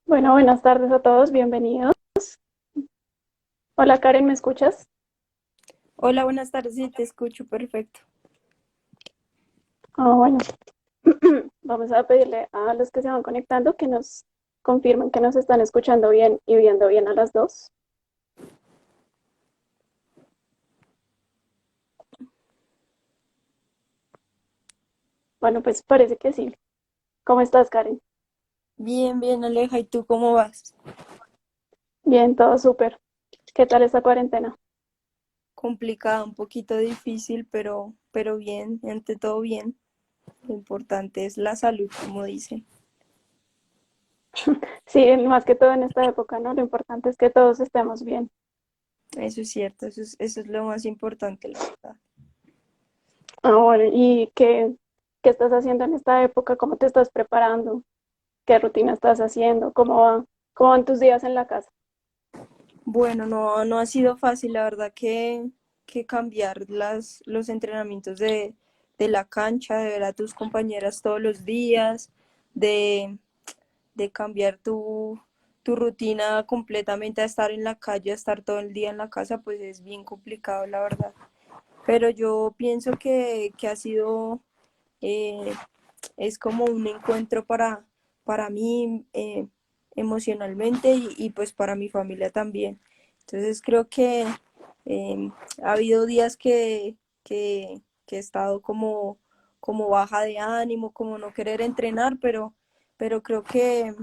Bueno, buenas tardes a todos, bienvenidos. Hola Karen, ¿me escuchas? Hola, buenas tardes, sí, te escucho perfecto. Bueno, vamos a pedirle a los que se van conectando que nos confirmen que nos están escuchando bien y viendo bien a las dos. Bueno, pues parece que sí. ¿Cómo estás, Karen? Bien, bien, Aleja, ¿y tú cómo vas? Bien, todo súper. ¿Qué tal esta cuarentena? Complicada, un poquito difícil, pero bien, ante todo bien. Lo importante es la salud, como dicen. Sí, más que todo en esta época, ¿no? Lo importante es que todos estemos bien. Eso es cierto, eso es lo más importante, la verdad. Bueno, ¿y qué estás haciendo en esta época? ¿Cómo te estás preparando? ¿Qué rutina estás haciendo? ¿Cómo van tus días en la casa? Bueno, no ha sido fácil, la verdad, que cambiar los entrenamientos de la cancha, de ver a tus compañeras todos los días, de de cambiar tu rutina completamente a estar en la calle, a estar todo el día en la casa, pues es bien complicado, la verdad. Pero yo pienso que ha sido, eh, es como un encuentro para mí emocionalmente y pues para mi familia también. Entonces creo que ha habido días que he estado como baja de ánimo, como no querer entrenar, pero creo que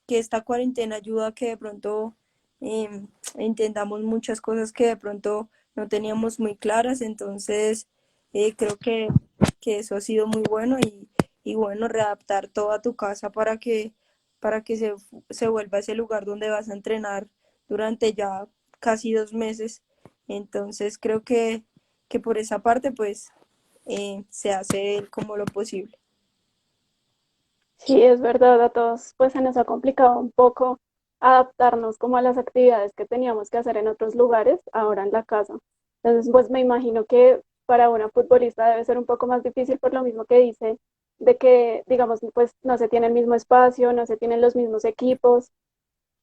esta cuarentena ayuda a que de pronto eh, entendamos muchas cosas que de pronto no teníamos muy claras, entonces creo que eso ha sido muy bueno y bueno, readaptar toda tu casa para que se vuelva ese lugar donde vas a entrenar durante ya casi 2 meses. Entonces creo que por esa parte pues se hace como lo posible. Sí, es verdad, a todos pues se nos ha complicado un poco adaptarnos como a las actividades que teníamos que hacer en otros lugares, ahora en la casa. Entonces, pues me imagino que para una futbolista debe ser un poco más difícil por lo mismo que dice, de que, digamos, pues no se tiene el mismo espacio, no se tienen los mismos equipos.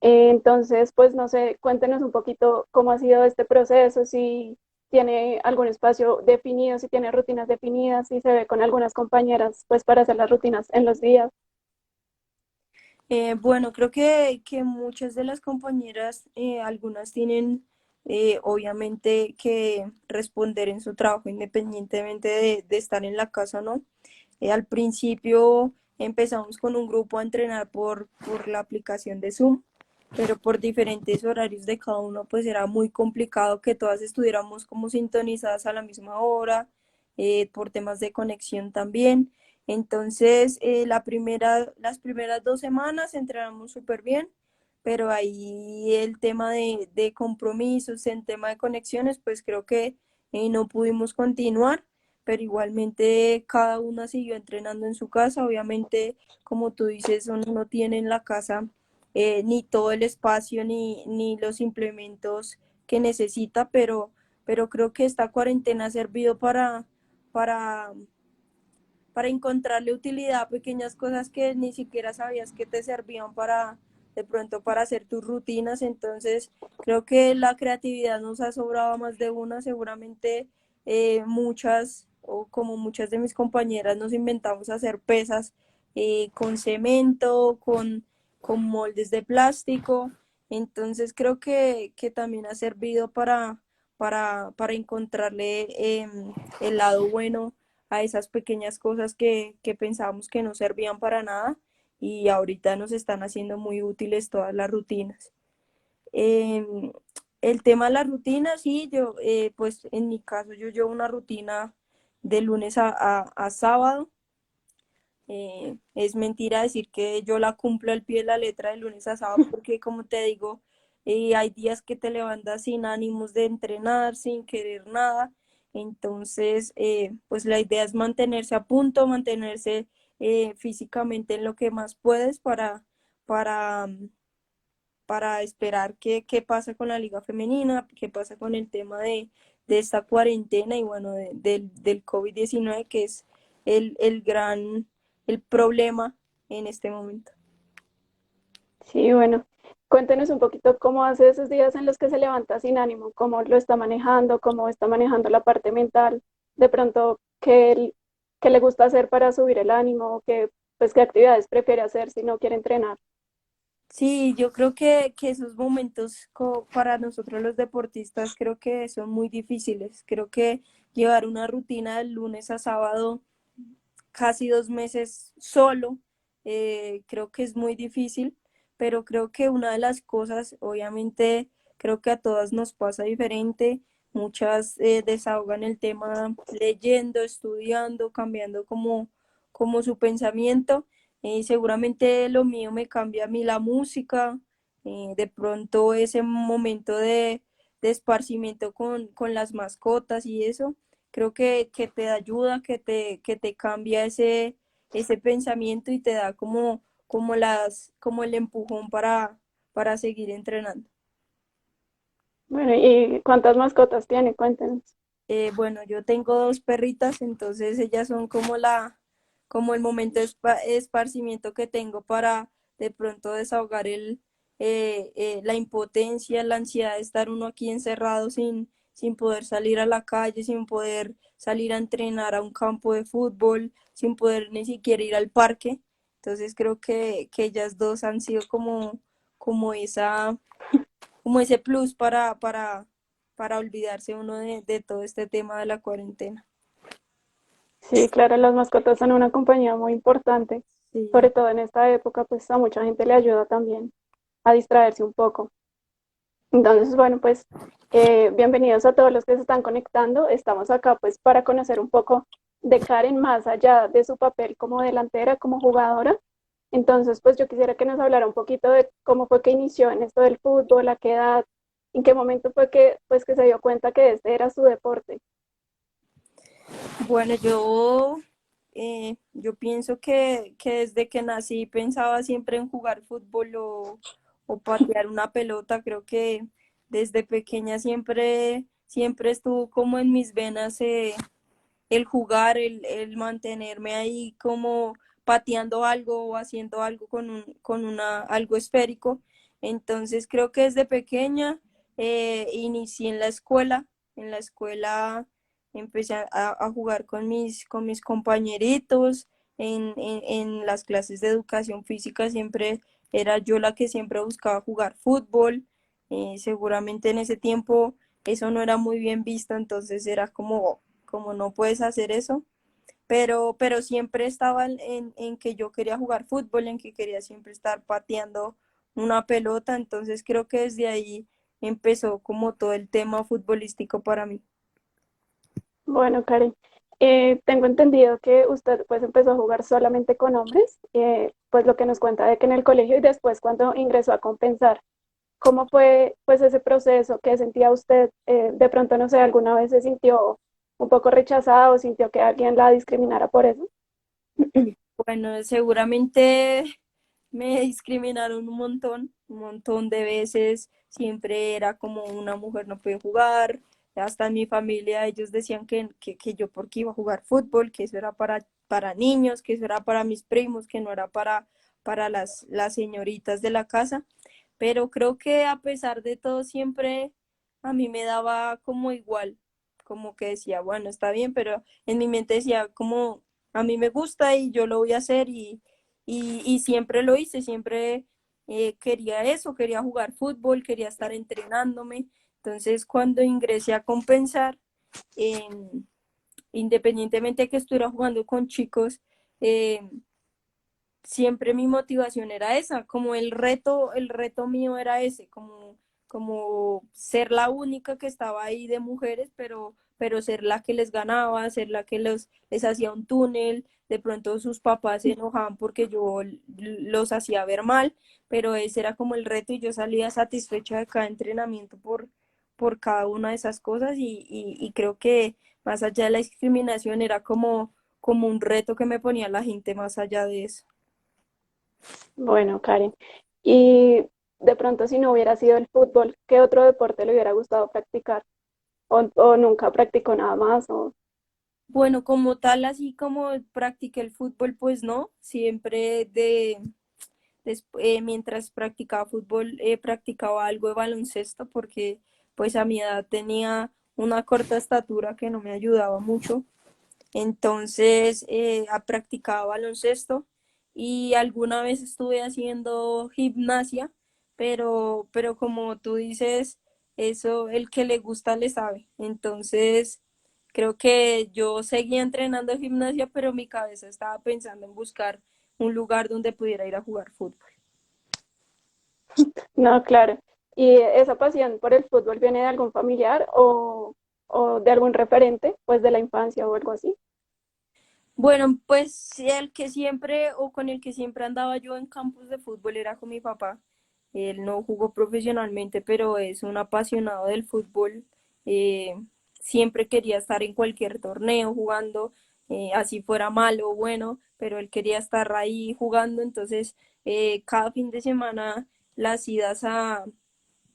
Entonces, pues no sé, cuéntenos un poquito cómo ha sido este proceso, si tiene algún espacio definido, si tiene rutinas definidas, si se ve con algunas compañeras pues para hacer las rutinas en los días. Bueno, creo que muchas de las compañeras, algunas tienen obviamente que responder en su trabajo independientemente de estar en la casa o no. Al principio empezamos con un grupo a entrenar por la aplicación de Zoom, pero por diferentes horarios de cada uno, pues era muy complicado que todas estuviéramos como sintonizadas a la misma hora, por temas de conexión también. Entonces, las primeras 2 semanas entrenamos súper bien, pero ahí el tema de compromisos, en tema de conexiones, pues creo que no pudimos continuar, pero igualmente cada una siguió entrenando en su casa. Obviamente, como tú dices, uno no tiene en la casa ni todo el espacio ni los implementos que necesita, pero creo que esta cuarentena ha servido para para encontrarle utilidad a pequeñas cosas que ni siquiera sabías que te servían para de pronto para hacer tus rutinas. Entonces creo que la creatividad nos ha sobrado a más de una, seguramente muchas o como muchas de mis compañeras nos inventamos hacer pesas con cemento, con moldes de plástico. Entonces creo que también ha servido para encontrarle el lado bueno a esas pequeñas cosas que pensábamos que no servían para nada y ahorita nos están haciendo muy útiles todas las rutinas. Eh, el tema de las rutinas, sí, yo, pues en mi caso, yo llevo una rutina de lunes a sábado. Es mentira decir que yo la cumplo al pie de la letra de lunes a sábado, porque como te digo, hay días que te levantas sin ánimos de entrenar, sin querer nada. Entonces, pues la idea es mantenerse a punto, mantenerse físicamente en lo que más puedes para, para esperar qué pasa con la liga femenina, qué pasa con el tema de esta cuarentena y bueno, del COVID-19 que es el problema en este momento. Sí, bueno, cuéntenos un poquito cómo hace esos días en los que se levanta sin ánimo, cómo lo está manejando, cómo está manejando la parte mental, de pronto qué le gusta hacer para subir el ánimo, pues, qué actividades prefiere hacer si no quiere entrenar. Sí, yo creo que esos momentos para nosotros los deportistas creo que son muy difíciles. Creo que llevar una rutina de lunes a sábado casi 2 meses solo, creo que es muy difícil, pero creo que una de las cosas, obviamente, creo que a todas nos pasa diferente. Muchas desahogan el tema leyendo, estudiando, cambiando como su pensamiento. Seguramente lo mío me cambia a mí la música, de pronto ese momento de esparcimiento con las mascotas y eso creo que te ayuda, que te cambia ese pensamiento y te da como el empujón para seguir entrenando. Bueno, ¿y cuántas mascotas tiene? Cuéntenos. Bueno, yo tengo dos perritas, entonces ellas son como el momento de esparcimiento que tengo para de pronto desahogar la impotencia, la ansiedad de estar uno aquí encerrado sin poder salir a la calle, sin poder salir a entrenar a un campo de fútbol, sin poder ni siquiera ir al parque. Entonces creo que ellas dos han sido como esa como ese plus para olvidarse uno de todo este tema de la cuarentena. Sí, claro, las mascotas son una compañía muy importante, sobre Sí. todo en esta época, pues a mucha gente le ayuda también a distraerse un poco. Entonces, bueno, pues bienvenidos a todos los que se están conectando. Estamos acá pues para conocer un poco de Karen más allá de su papel como delantera, como jugadora. Entonces, pues yo quisiera que nos hablara un poquito de cómo fue que inició en esto del fútbol, a qué edad, en qué momento fue que pues que se dio cuenta que este era su deporte. Bueno, yo pienso que desde que nací pensaba siempre en jugar fútbol o patear una pelota. Creo que desde pequeña siempre estuvo como en mis venas el jugar, el mantenerme ahí como pateando algo o haciendo algo algo esférico. Entonces creo que desde pequeña inicié en la escuela. En la escuela empecé a jugar con mis compañeritos. En las clases de educación física siempre era yo la que siempre buscaba jugar fútbol. Seguramente en ese tiempo eso no era muy bien visto, entonces era como no puedes hacer eso, pero siempre estaba en que yo quería jugar fútbol, en que quería siempre estar pateando una pelota, entonces creo que desde ahí empezó como todo el tema futbolístico para mí. Bueno, Karen, tengo entendido que usted pues empezó a jugar solamente con hombres, pues lo que nos cuenta de que en el colegio y después cuando ingresó a compensar. ¿Cómo fue pues ese proceso? ¿Qué sentía usted? De pronto, no sé, ¿alguna vez se sintió un poco rechazada o sintió que alguien la discriminara por eso? Bueno, seguramente me discriminaron un montón de veces, siempre era como una mujer no puede jugar, hasta en mi familia ellos decían que yo porque iba a jugar fútbol, que eso era para niños, que eso era para mis primos, que no era para las señoritas de la casa, pero creo que a pesar de todo siempre a mí me daba como igual, como que decía, bueno, está bien, pero en mi mente decía como a mí me gusta y yo lo voy a hacer y siempre lo hice, siempre quería eso, quería jugar fútbol, quería estar entrenándome. Entonces, cuando ingresé a compensar, eh, independientemente de que estuviera jugando con chicos, eh, siempre mi motivación era esa, como el reto mío era ese, como ser la única que estaba ahí de mujeres, pero ser la que les ganaba, ser la que les hacía un túnel, de pronto sus papás se enojaban porque yo los hacía ver mal, pero ese era como el reto y yo salía satisfecha de cada entrenamiento por cada una de esas cosas y creo que más allá de la discriminación era como un reto que me ponía la gente más allá de eso. Bueno, Karen, y de pronto si no hubiera sido el fútbol, ¿qué otro deporte le hubiera gustado practicar? O nunca practicó nada más? O... Bueno, como tal, así como practiqué el fútbol, pues no, siempre mientras practicaba fútbol, practicaba algo de baloncesto porque pues a mi edad tenía una corta estatura que no me ayudaba mucho. Entonces, practicaba baloncesto y alguna vez estuve haciendo gimnasia, pero como tú dices, eso el que le gusta le sabe. Entonces, creo que yo seguía entrenando gimnasia, pero mi cabeza estaba pensando en buscar un lugar donde pudiera ir a jugar fútbol. No, claro. ¿Y esa pasión por el fútbol viene de algún familiar o de algún referente, pues de la infancia o algo así? Bueno, pues sí, el que siempre o con el que siempre andaba yo en campos de fútbol era con mi papá. Él no jugó profesionalmente, pero es un apasionado del fútbol. Eh, Siempre quería estar en cualquier torneo jugando, así fuera malo o bueno, pero él quería estar ahí jugando. Entonces, cada fin de semana las idas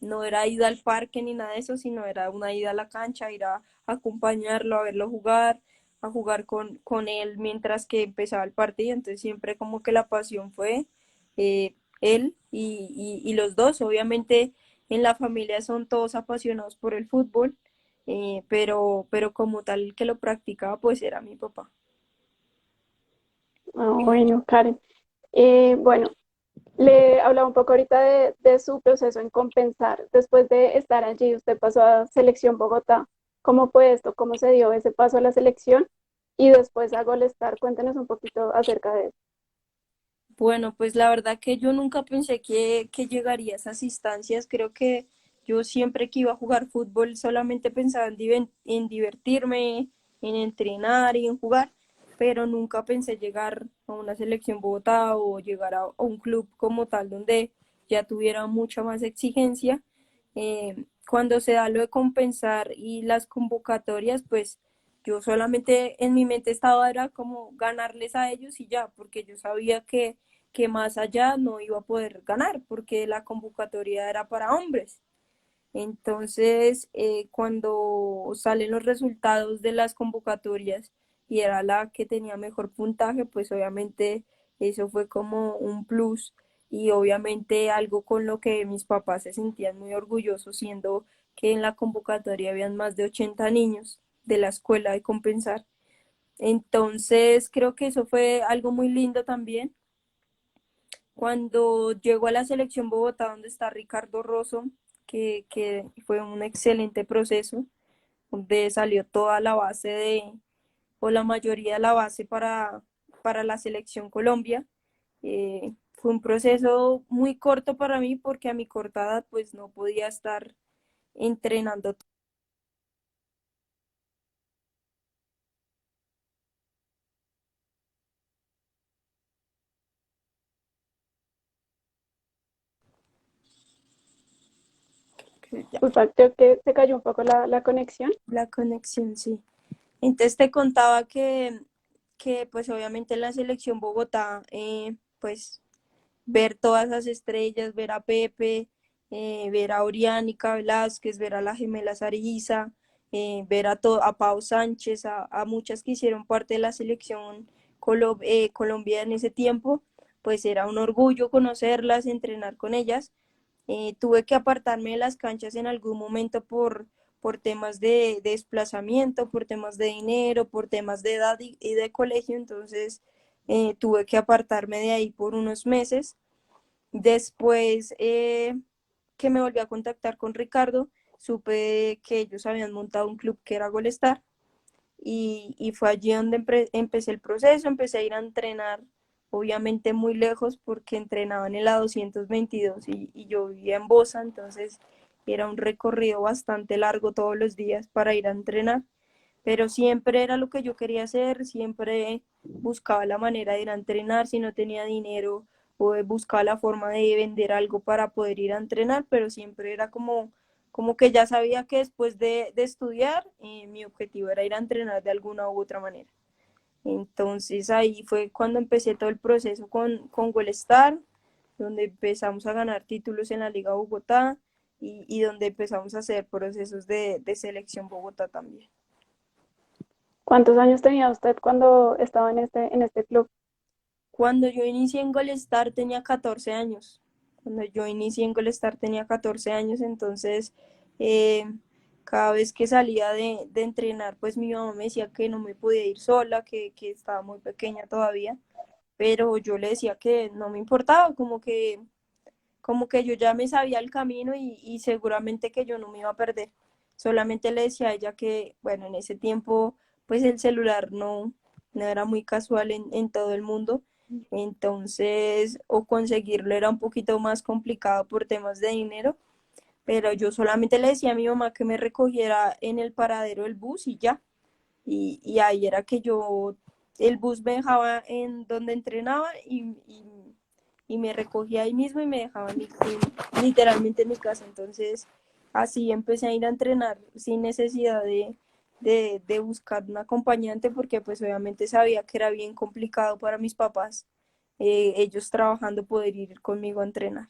no era ida al parque ni nada de eso, sino era una ida a la cancha, ir a acompañarlo, a verlo jugar, a jugar con él mientras que empezaba el partido. Entonces siempre como que la pasión fue él y los dos. Obviamente en la familia son todos apasionados por el fútbol, pero como tal el que lo practicaba pues era mi papá. Ah, bueno, Karen. Bueno, le hablaba un poco ahorita de su proceso en compensar. Después de estar allí, usted pasó a Selección Bogotá. ¿Cómo fue esto? ¿Cómo se dio ese paso a la selección? Y después a Golestar. Cuéntenos un poquito acerca de eso. Bueno, pues la verdad que yo nunca pensé que llegaría a esas instancias. Creo que yo siempre que iba a jugar fútbol solamente pensaba en divertirme, en entrenar y en jugar, pero nunca pensé llegar a una selección Bogotá o llegar a un club como tal donde ya tuviera mucha más exigencia. Cuando se da lo de compensar y las convocatorias, pues yo solamente en mi mente estaba era como ganarles a ellos y ya, porque yo sabía que más allá no iba a poder ganar porque la convocatoria era para hombres. Entonces, cuando salen los resultados de las convocatorias y era la que tenía mejor puntaje, pues obviamente eso fue como un plus y obviamente algo con lo que mis papás se sentían muy orgullosos, siendo que en la convocatoria habían más de 80 niños de la escuela de compensar. Entonces, creo que eso fue algo muy lindo también cuando llegó a la selección Bogotá, donde está Ricardo Rosso, que fue un excelente proceso, donde salió toda la base o la mayoría de la base para la selección Colombia. Fue un proceso muy corto para mí porque a mi corta edad pues no podía estar entrenando. Ya, Disculpa, creo que se cayó un poco la conexión. la conexión, sí. Entonces te contaba que pues obviamente en la selección Bogotá, pues ver todas esas estrellas, ver a Pepe, ver a Oriánica Velázquez, ver a la gemela Sariza, ver a Pau Sánchez, a muchas que hicieron parte de la selección Colombia en ese tiempo, pues era un orgullo conocerlas, entrenar con ellas. Tuve que apartarme de las canchas en algún momento por temas de desplazamiento, por temas de dinero, por temas de edad y de colegio, entonces tuve que apartarme de ahí por unos meses. Después que me volví a contactar con Ricardo, supe que ellos habían montado un club que era Golestar y fue allí donde empecé el proceso, empecé a ir a entrenar, obviamente muy lejos porque entrenaban en la 222 y yo vivía en Bosa, entonces era un recorrido bastante largo todos los días para ir a entrenar, pero siempre era lo que yo quería hacer, siempre buscaba la manera de ir a entrenar, si no tenía dinero o buscaba la forma de vender algo para poder ir a entrenar, pero siempre era como que ya sabía que después de estudiar, mi objetivo era ir a entrenar de alguna u otra manera. Entonces ahí fue cuando empecé todo el proceso con Golestar, donde empezamos a ganar títulos en la Liga Bogotá y donde empezamos a hacer procesos de selección Bogotá también. ¿Cuántos años tenía usted cuando estaba en este club? Cuando yo inicié en Golestar tenía 14 años. Cuando yo inicié en Golestar tenía 14 años, entonces eh, cada vez que salía de entrenar, pues mi mamá me decía que no me podía ir sola, que estaba muy pequeña todavía, pero yo le decía que no me importaba, como que yo ya me sabía el camino y seguramente que yo no me iba a perder. Solamente le decía a ella que, bueno, en ese tiempo, pues el celular no era muy casual en todo el mundo. Entonces, o conseguirlo era un poquito más complicado por temas de dinero, pero yo solamente le decía a mi mamá que me recogiera en el paradero del bus y ya. Y ahí era que el bus me dejaba en donde entrenaba y me recogía ahí mismo y me dejaba literalmente en mi casa. Entonces, así empecé a ir a entrenar sin necesidad de buscar un acompañante porque pues obviamente sabía que era bien complicado para mis papás, ellos trabajando, poder ir conmigo a entrenar.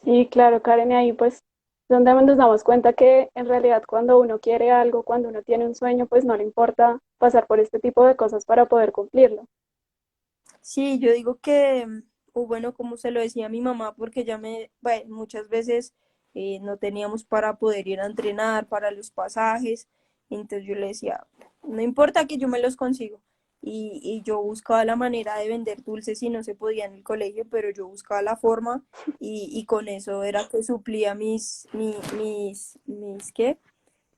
Sí, claro, Karen, y ahí pues donde nos damos cuenta que en realidad cuando uno quiere algo, cuando uno tiene un sueño, pues no le importa pasar por este tipo de cosas para poder cumplirlo. Sí, yo digo que, o bueno, como se lo decía a mi mamá, porque bueno, muchas veces no teníamos para poder ir a entrenar, para los pasajes, entonces yo le decía, no importa que yo me los consigo. Y yo buscaba la manera de vender dulces si no se podía en el colegio, pero yo buscaba la forma y con eso era que suplía ¿qué?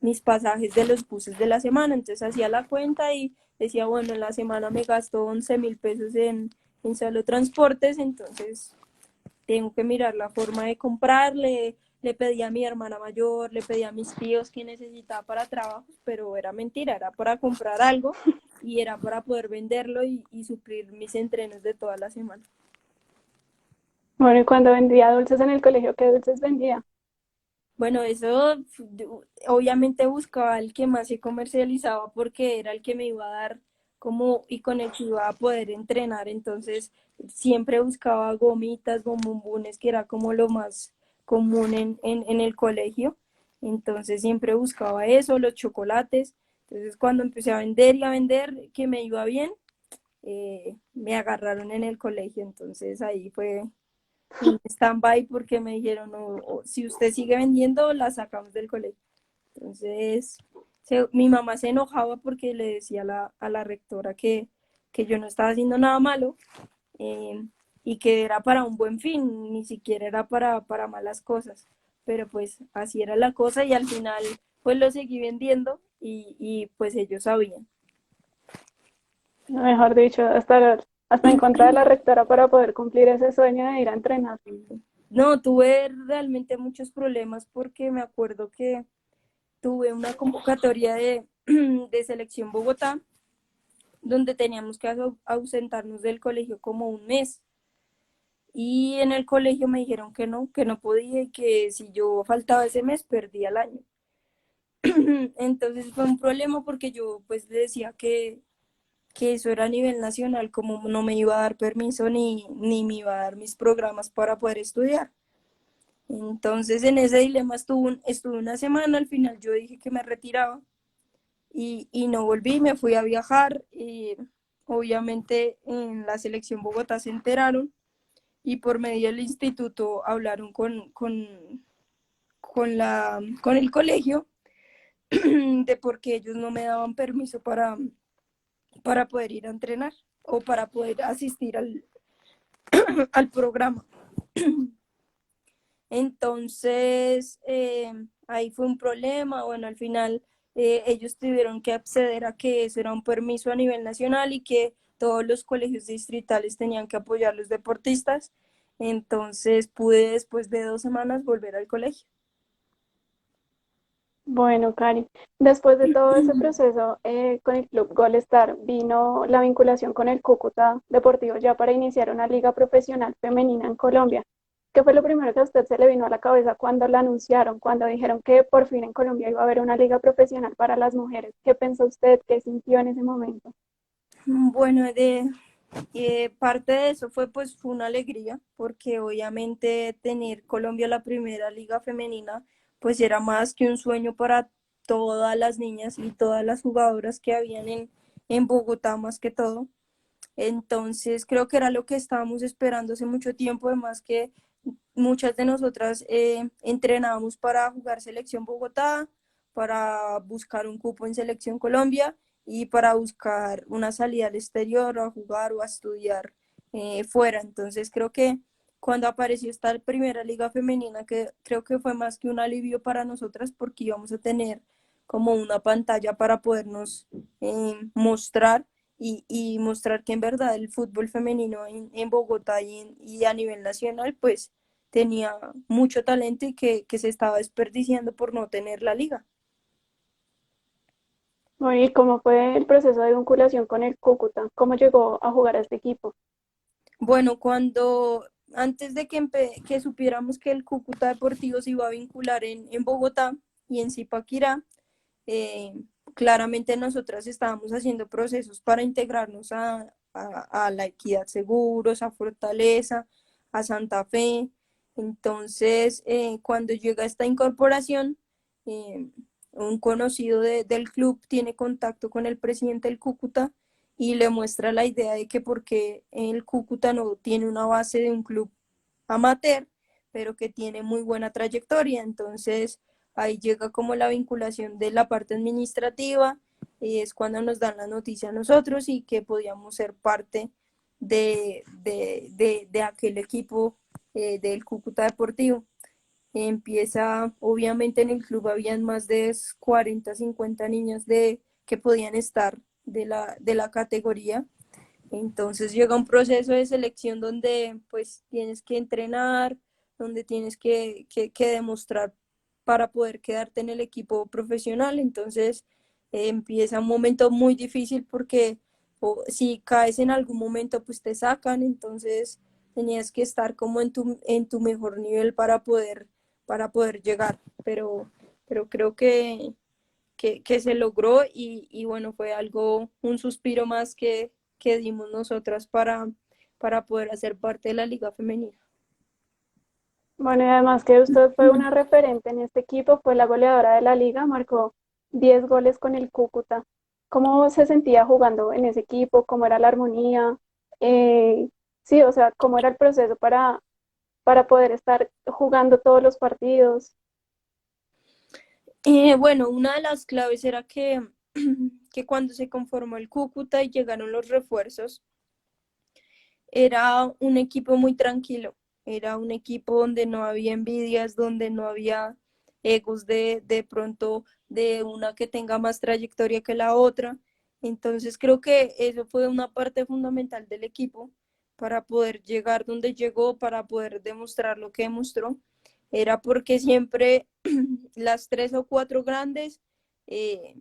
Mis pasajes de los buses de la semana. Entonces hacía la cuenta y decía, bueno, en la semana me gasto 11.000 pesos en solo transportes, entonces tengo que mirar la forma de comprarle. Le pedí a mi hermana mayor, le pedí a mis tíos que necesitaba para trabajos, pero era mentira, era para comprar algo y era para poder venderlo y suplir mis entrenos de toda la semana. Bueno, y cuando vendía dulces en el colegio, ¿qué dulces vendía? Bueno, eso obviamente buscaba el que más se comercializaba porque era el que me iba a dar como y con el que iba a poder entrenar. Entonces siempre buscaba gomitas, bombombones, que era como lo más común en el colegio. Entonces siempre buscaba eso, los chocolates. Entonces cuando empecé a vender y a vender, que me iba bien, me agarraron en el colegio. Entonces ahí fue un stand-by porque me dijeron, no, si usted sigue vendiendo, la sacamos del colegio. Entonces, mi mamá se enojaba porque le decía a la rectora que yo no estaba haciendo nada malo, eh, y que era para un buen fin, ni siquiera era para malas cosas. Pero pues así era la cosa y al final pues lo seguí vendiendo y pues ellos sabían. Mejor dicho, hasta en contra de la rectora para poder cumplir ese sueño de ir a entrenar. No, tuve realmente muchos problemas porque me acuerdo que tuve una convocatoria de Selección Bogotá donde teníamos que ausentarnos del colegio como un mes. Y en el colegio me dijeron que no podía y que si yo faltaba ese mes perdía el año. Entonces fue un problema porque yo pues le decía que eso era a nivel nacional, como no me iba a dar permiso ni me iba a dar mis programas para poder estudiar. Entonces en ese dilema estuve una semana, al final yo dije que me retiraba y no volví, me fui a viajar. Obviamente en la selección Bogotá se enteraron y por medio del instituto hablaron con el colegio de por qué ellos no me daban permiso para poder ir a entrenar o para poder asistir al programa. Entonces, ahí fue un problema. Bueno, al final ellos tuvieron que acceder a que eso era un permiso a nivel nacional y que todos los colegios distritales tenían que apoyar a los deportistas. Entonces pude después de 2 semanas volver al colegio. Bueno, Cari, después de todo ese proceso con el Club Golestar, vino la vinculación con el Cúcuta Deportivo ya para iniciar una liga profesional femenina en Colombia. ¿Qué fue lo primero que a usted se le vino a la cabeza cuando la anunciaron, cuando dijeron que por fin en Colombia iba a haber una liga profesional para las mujeres? ¿Qué pensó usted? ¿Qué sintió en ese momento? Bueno, parte de eso fue una alegría, porque obviamente tener Colombia la primera liga femenina, pues era más que un sueño para todas las niñas y todas las jugadoras que habían en Bogotá más que todo. Entonces creo que era lo que estábamos esperando hace mucho tiempo, además que muchas de nosotras entrenábamos para jugar Selección Bogotá, para buscar un cupo en Selección Colombia y para buscar una salida al exterior a jugar o a estudiar fuera. Entonces creo que cuando apareció esta primera liga femenina, que creo que fue más que un alivio para nosotras porque íbamos a tener como una pantalla para podernos mostrar y mostrar que en verdad el fútbol femenino en Bogotá y a nivel nacional pues tenía mucho talento y que se estaba desperdiciando por no tener la liga. Bueno, ¿y cómo fue el proceso de vinculación con el Cúcuta? ¿Cómo llegó a jugar a este equipo? Bueno, antes de que supiéramos que el Cúcuta Deportivo se iba a vincular en Bogotá y en Zipaquirá, eh, claramente nosotras estábamos haciendo procesos para integrarnos a La Equidad Seguros, a Fortaleza, a Santa Fe. Entonces, cuando llega esta incorporación, eh, un conocido del club tiene contacto con el presidente del Cúcuta y le muestra la idea de que porque el Cúcuta no tiene una base de un club amateur, pero que tiene muy buena trayectoria. Entonces, ahí llega como la vinculación de la parte administrativa, y es cuando nos dan la noticia a nosotros y que podíamos ser parte de aquel equipo del Cúcuta Deportivo. Empieza, obviamente en el club habían más de 40 50 niñas que podían estar de la categoría. Entonces llega un proceso de selección donde pues tienes que entrenar, donde tienes que demostrar para poder quedarte en el equipo profesional. Entonces empieza un momento muy difícil porque si caes en algún momento pues te sacan, entonces tenías que estar como en tu mejor nivel para poder llegar. Pero creo que se logró y bueno, fue algo, un suspiro más que dimos nosotras para poder hacer parte de la liga femenina. Bueno, y además que usted fue una referente en este equipo, fue la goleadora de la liga, marcó 10 goles con el Cúcuta. ¿Cómo se sentía jugando en ese equipo? ¿Cómo era la armonía? Sí, o sea, ¿cómo era el proceso para poder estar jugando todos los partidos? Bueno, una de las claves era que cuando se conformó el Cúcuta y llegaron los refuerzos, era un equipo muy tranquilo, era un equipo donde no había envidias, donde no había egos de pronto de una que tenga más trayectoria que la otra. Entonces creo que eso fue una parte fundamental del equipo para poder llegar donde llegó, para poder demostrar lo que demostró. Era porque siempre las tres o cuatro grandes eh,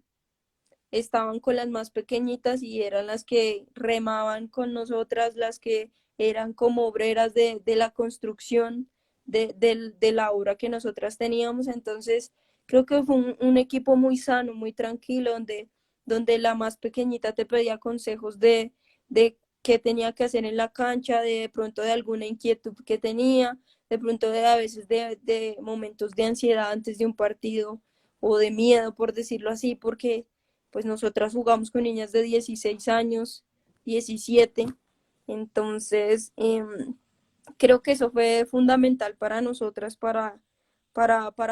estaban con las más pequeñitas y eran las que remaban con nosotras, las que eran como obreras de la construcción de la obra que nosotras teníamos. Entonces, creo que fue un equipo muy sano, muy tranquilo, donde la más pequeñita te pedía consejos de qué tenía que hacer en la cancha, de pronto de alguna inquietud que tenía, de pronto de a veces de momentos de ansiedad antes de un partido o de miedo, por decirlo así, porque pues nosotras jugamos con niñas de 16 años, 17, entonces creo que eso fue fundamental para nosotras para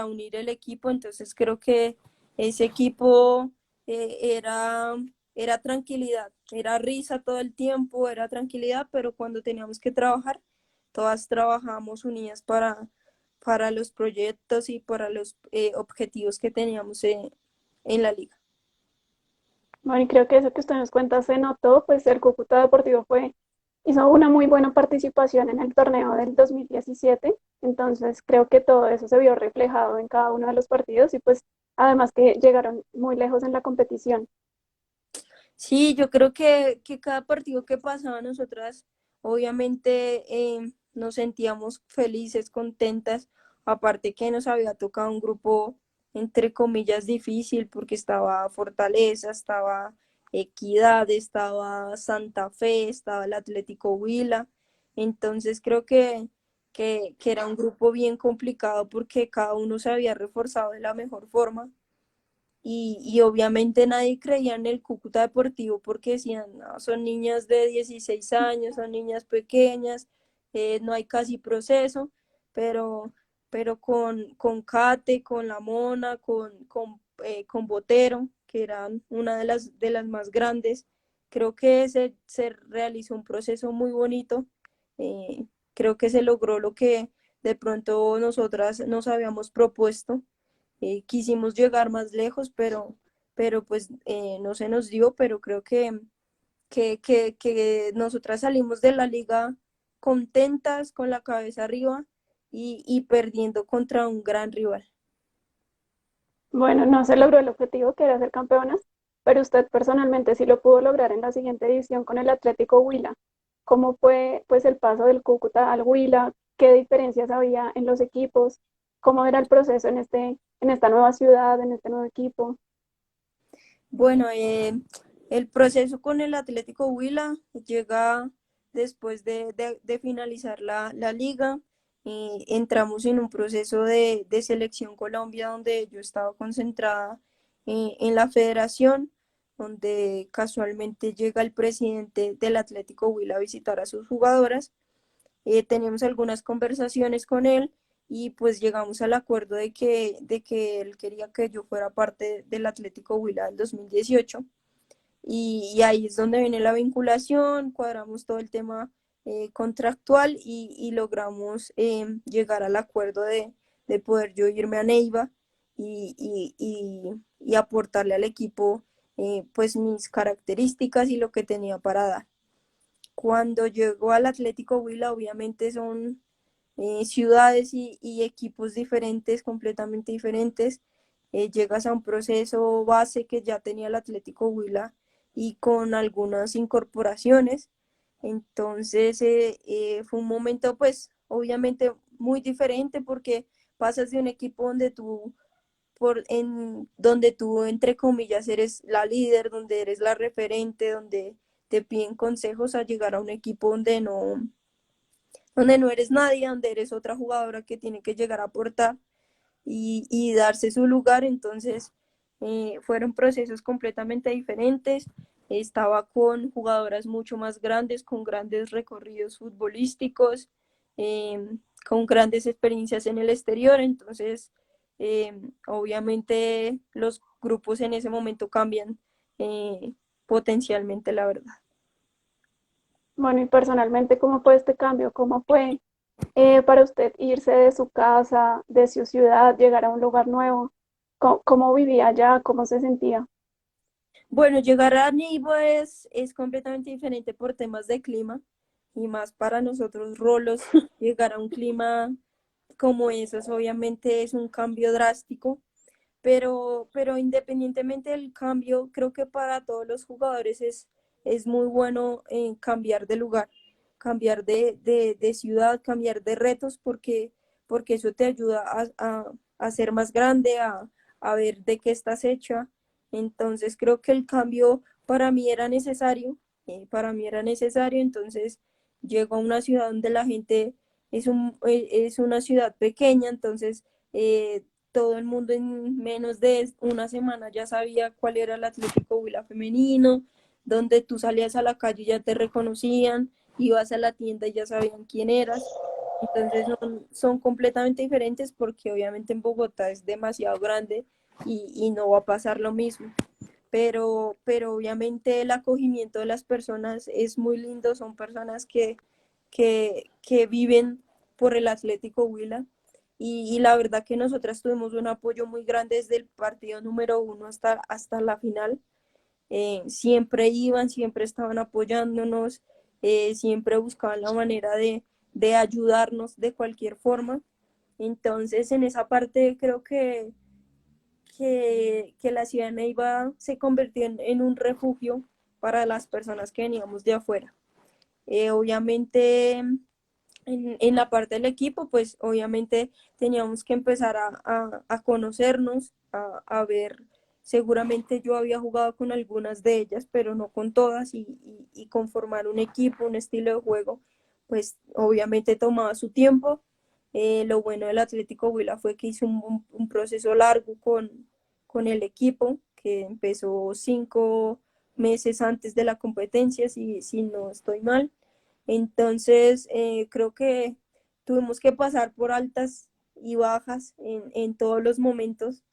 unir el equipo. Entonces creo que ese equipo era tranquilidad, era risa todo el tiempo, era tranquilidad, pero cuando teníamos que trabajar, todas trabajábamos unidas para los proyectos y para los objetivos que teníamos en la liga. Bueno, y creo que eso que usted nos cuenta se notó, pues el Cúcuta Deportivo hizo una muy buena participación en el torneo del 2017, entonces creo que todo eso se vio reflejado en cada uno de los partidos y pues además que llegaron muy lejos en la competición. Sí, yo creo que cada partido que pasaba nosotras, obviamente nos sentíamos felices, contentas, aparte que nos había tocado un grupo, entre comillas, difícil, porque estaba Fortaleza, estaba Equidad, estaba Santa Fe, estaba el Atlético Huila, entonces creo que era un grupo bien complicado porque cada uno se había reforzado de la mejor forma y obviamente nadie creía en el Cúcuta Deportivo porque decían, "No, son niñas de 16 años, son niñas pequeñas, no hay casi proceso", pero, pero con Kate, con La Mona, con Botero, que eran una de las más grandes, creo que se realizó un proceso muy bonito. Creo que se logró lo que de pronto nosotras nos habíamos propuesto. Quisimos llegar más lejos, pero pues no se nos dio, pero creo que nosotras salimos de la liga contentas, con la cabeza arriba y perdiendo contra un gran rival. Bueno, no se logró el objetivo que era ser campeonas, pero usted personalmente sí lo pudo lograr en la siguiente edición con el Atlético Huila. ¿Cómo fue pues el paso del Cúcuta al Huila? ¿Qué diferencias había en los equipos? ¿Cómo era el proceso en esta nueva ciudad, en este nuevo equipo? Bueno, el proceso con el Atlético Huila llega después de finalizar la liga. Entramos en un proceso de selección Colombia donde yo estaba concentrada en la federación, donde casualmente llega el presidente del Atlético Huila a visitar a sus jugadoras. Teníamos algunas conversaciones con él y pues llegamos al acuerdo de que él quería que yo fuera parte del Atlético Huila del 2018 y ahí es donde viene la vinculación, cuadramos todo el tema contractual y logramos llegar al acuerdo de poder yo irme a Neiva y aportarle al equipo pues mis características y lo que tenía para dar. Cuando llegó al Atlético Huila, obviamente son ciudades y equipos diferentes, completamente diferentes. Llegas a un proceso base que ya tenía el Atlético Huila y con algunas incorporaciones. Entonces fue un momento pues obviamente muy diferente porque pasas de un equipo donde tú, entre comillas, eres la líder, donde eres la referente, donde te piden consejos, a llegar a un equipo donde no eres nadie, donde eres otra jugadora que tiene que llegar a aportar y darse su lugar. Entonces, fueron procesos completamente diferentes. Estaba con jugadoras mucho más grandes, con grandes recorridos futbolísticos, con grandes experiencias en el exterior. Entonces, obviamente los grupos en ese momento cambian potencialmente, la verdad. Bueno, y personalmente, ¿cómo fue este cambio? ¿Cómo fue para usted irse de su casa, de su ciudad, llegar a un lugar nuevo? ¿Cómo vivía allá? ¿Cómo se sentía? Bueno, llegar a Neiva es completamente diferente por temas de clima y más para nosotros rolos, llegar a un clima como esos obviamente es un cambio drástico, pero independientemente del cambio, creo que para todos los jugadores es muy bueno cambiar de lugar, cambiar de ciudad, cambiar de retos, porque eso te ayuda a ser más grande, a ver de qué estás hecha. Entonces creo que el cambio para mí era necesario, entonces llego a una ciudad donde la gente es una ciudad pequeña, entonces todo el mundo en menos de una semana ya sabía cuál era el Atlético Huila femenino, donde tú salías a la calle y ya te reconocían, ibas a la tienda y ya sabían quién eras. Entonces son completamente diferentes porque obviamente en Bogotá es demasiado grande y no va a pasar lo mismo. Pero obviamente el acogimiento de las personas es muy lindo, son personas que viven por el Atlético Huila y la verdad que nosotras tuvimos un apoyo muy grande desde el partido número uno hasta la final. Siempre iban, siempre estaban apoyándonos, siempre buscaban la manera de ayudarnos de cualquier forma. Entonces, en esa parte creo que la ciudad de Neiva se convirtió en un refugio para las personas que veníamos de afuera. Obviamente, en la parte del equipo, pues obviamente teníamos que empezar a conocernos, a ver, seguramente yo había jugado con algunas de ellas, pero no con todas, y conformar un equipo, un estilo de juego, pues obviamente tomaba su tiempo. Lo bueno del Atlético Huila fue que hizo un proceso largo con el equipo, que empezó 5 meses antes de la competencia, si no estoy mal. Entonces, creo que tuvimos que pasar por altas y bajas en todos los momentos,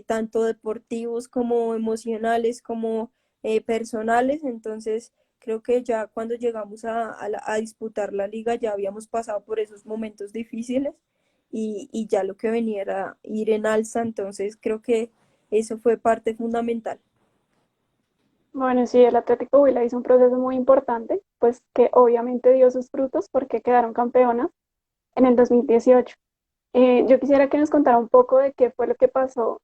tanto deportivos como emocionales, como personales. Entonces, creo que ya cuando llegamos a disputar la liga ya habíamos pasado por esos momentos difíciles y ya lo que venía era ir en alza. Entonces, creo que eso fue parte fundamental. Bueno, sí, el Atlético Huila hizo un proceso muy importante, pues que obviamente dio sus frutos porque quedaron campeonas en el 2018. Yo quisiera que nos contara un poco de qué fue lo que pasó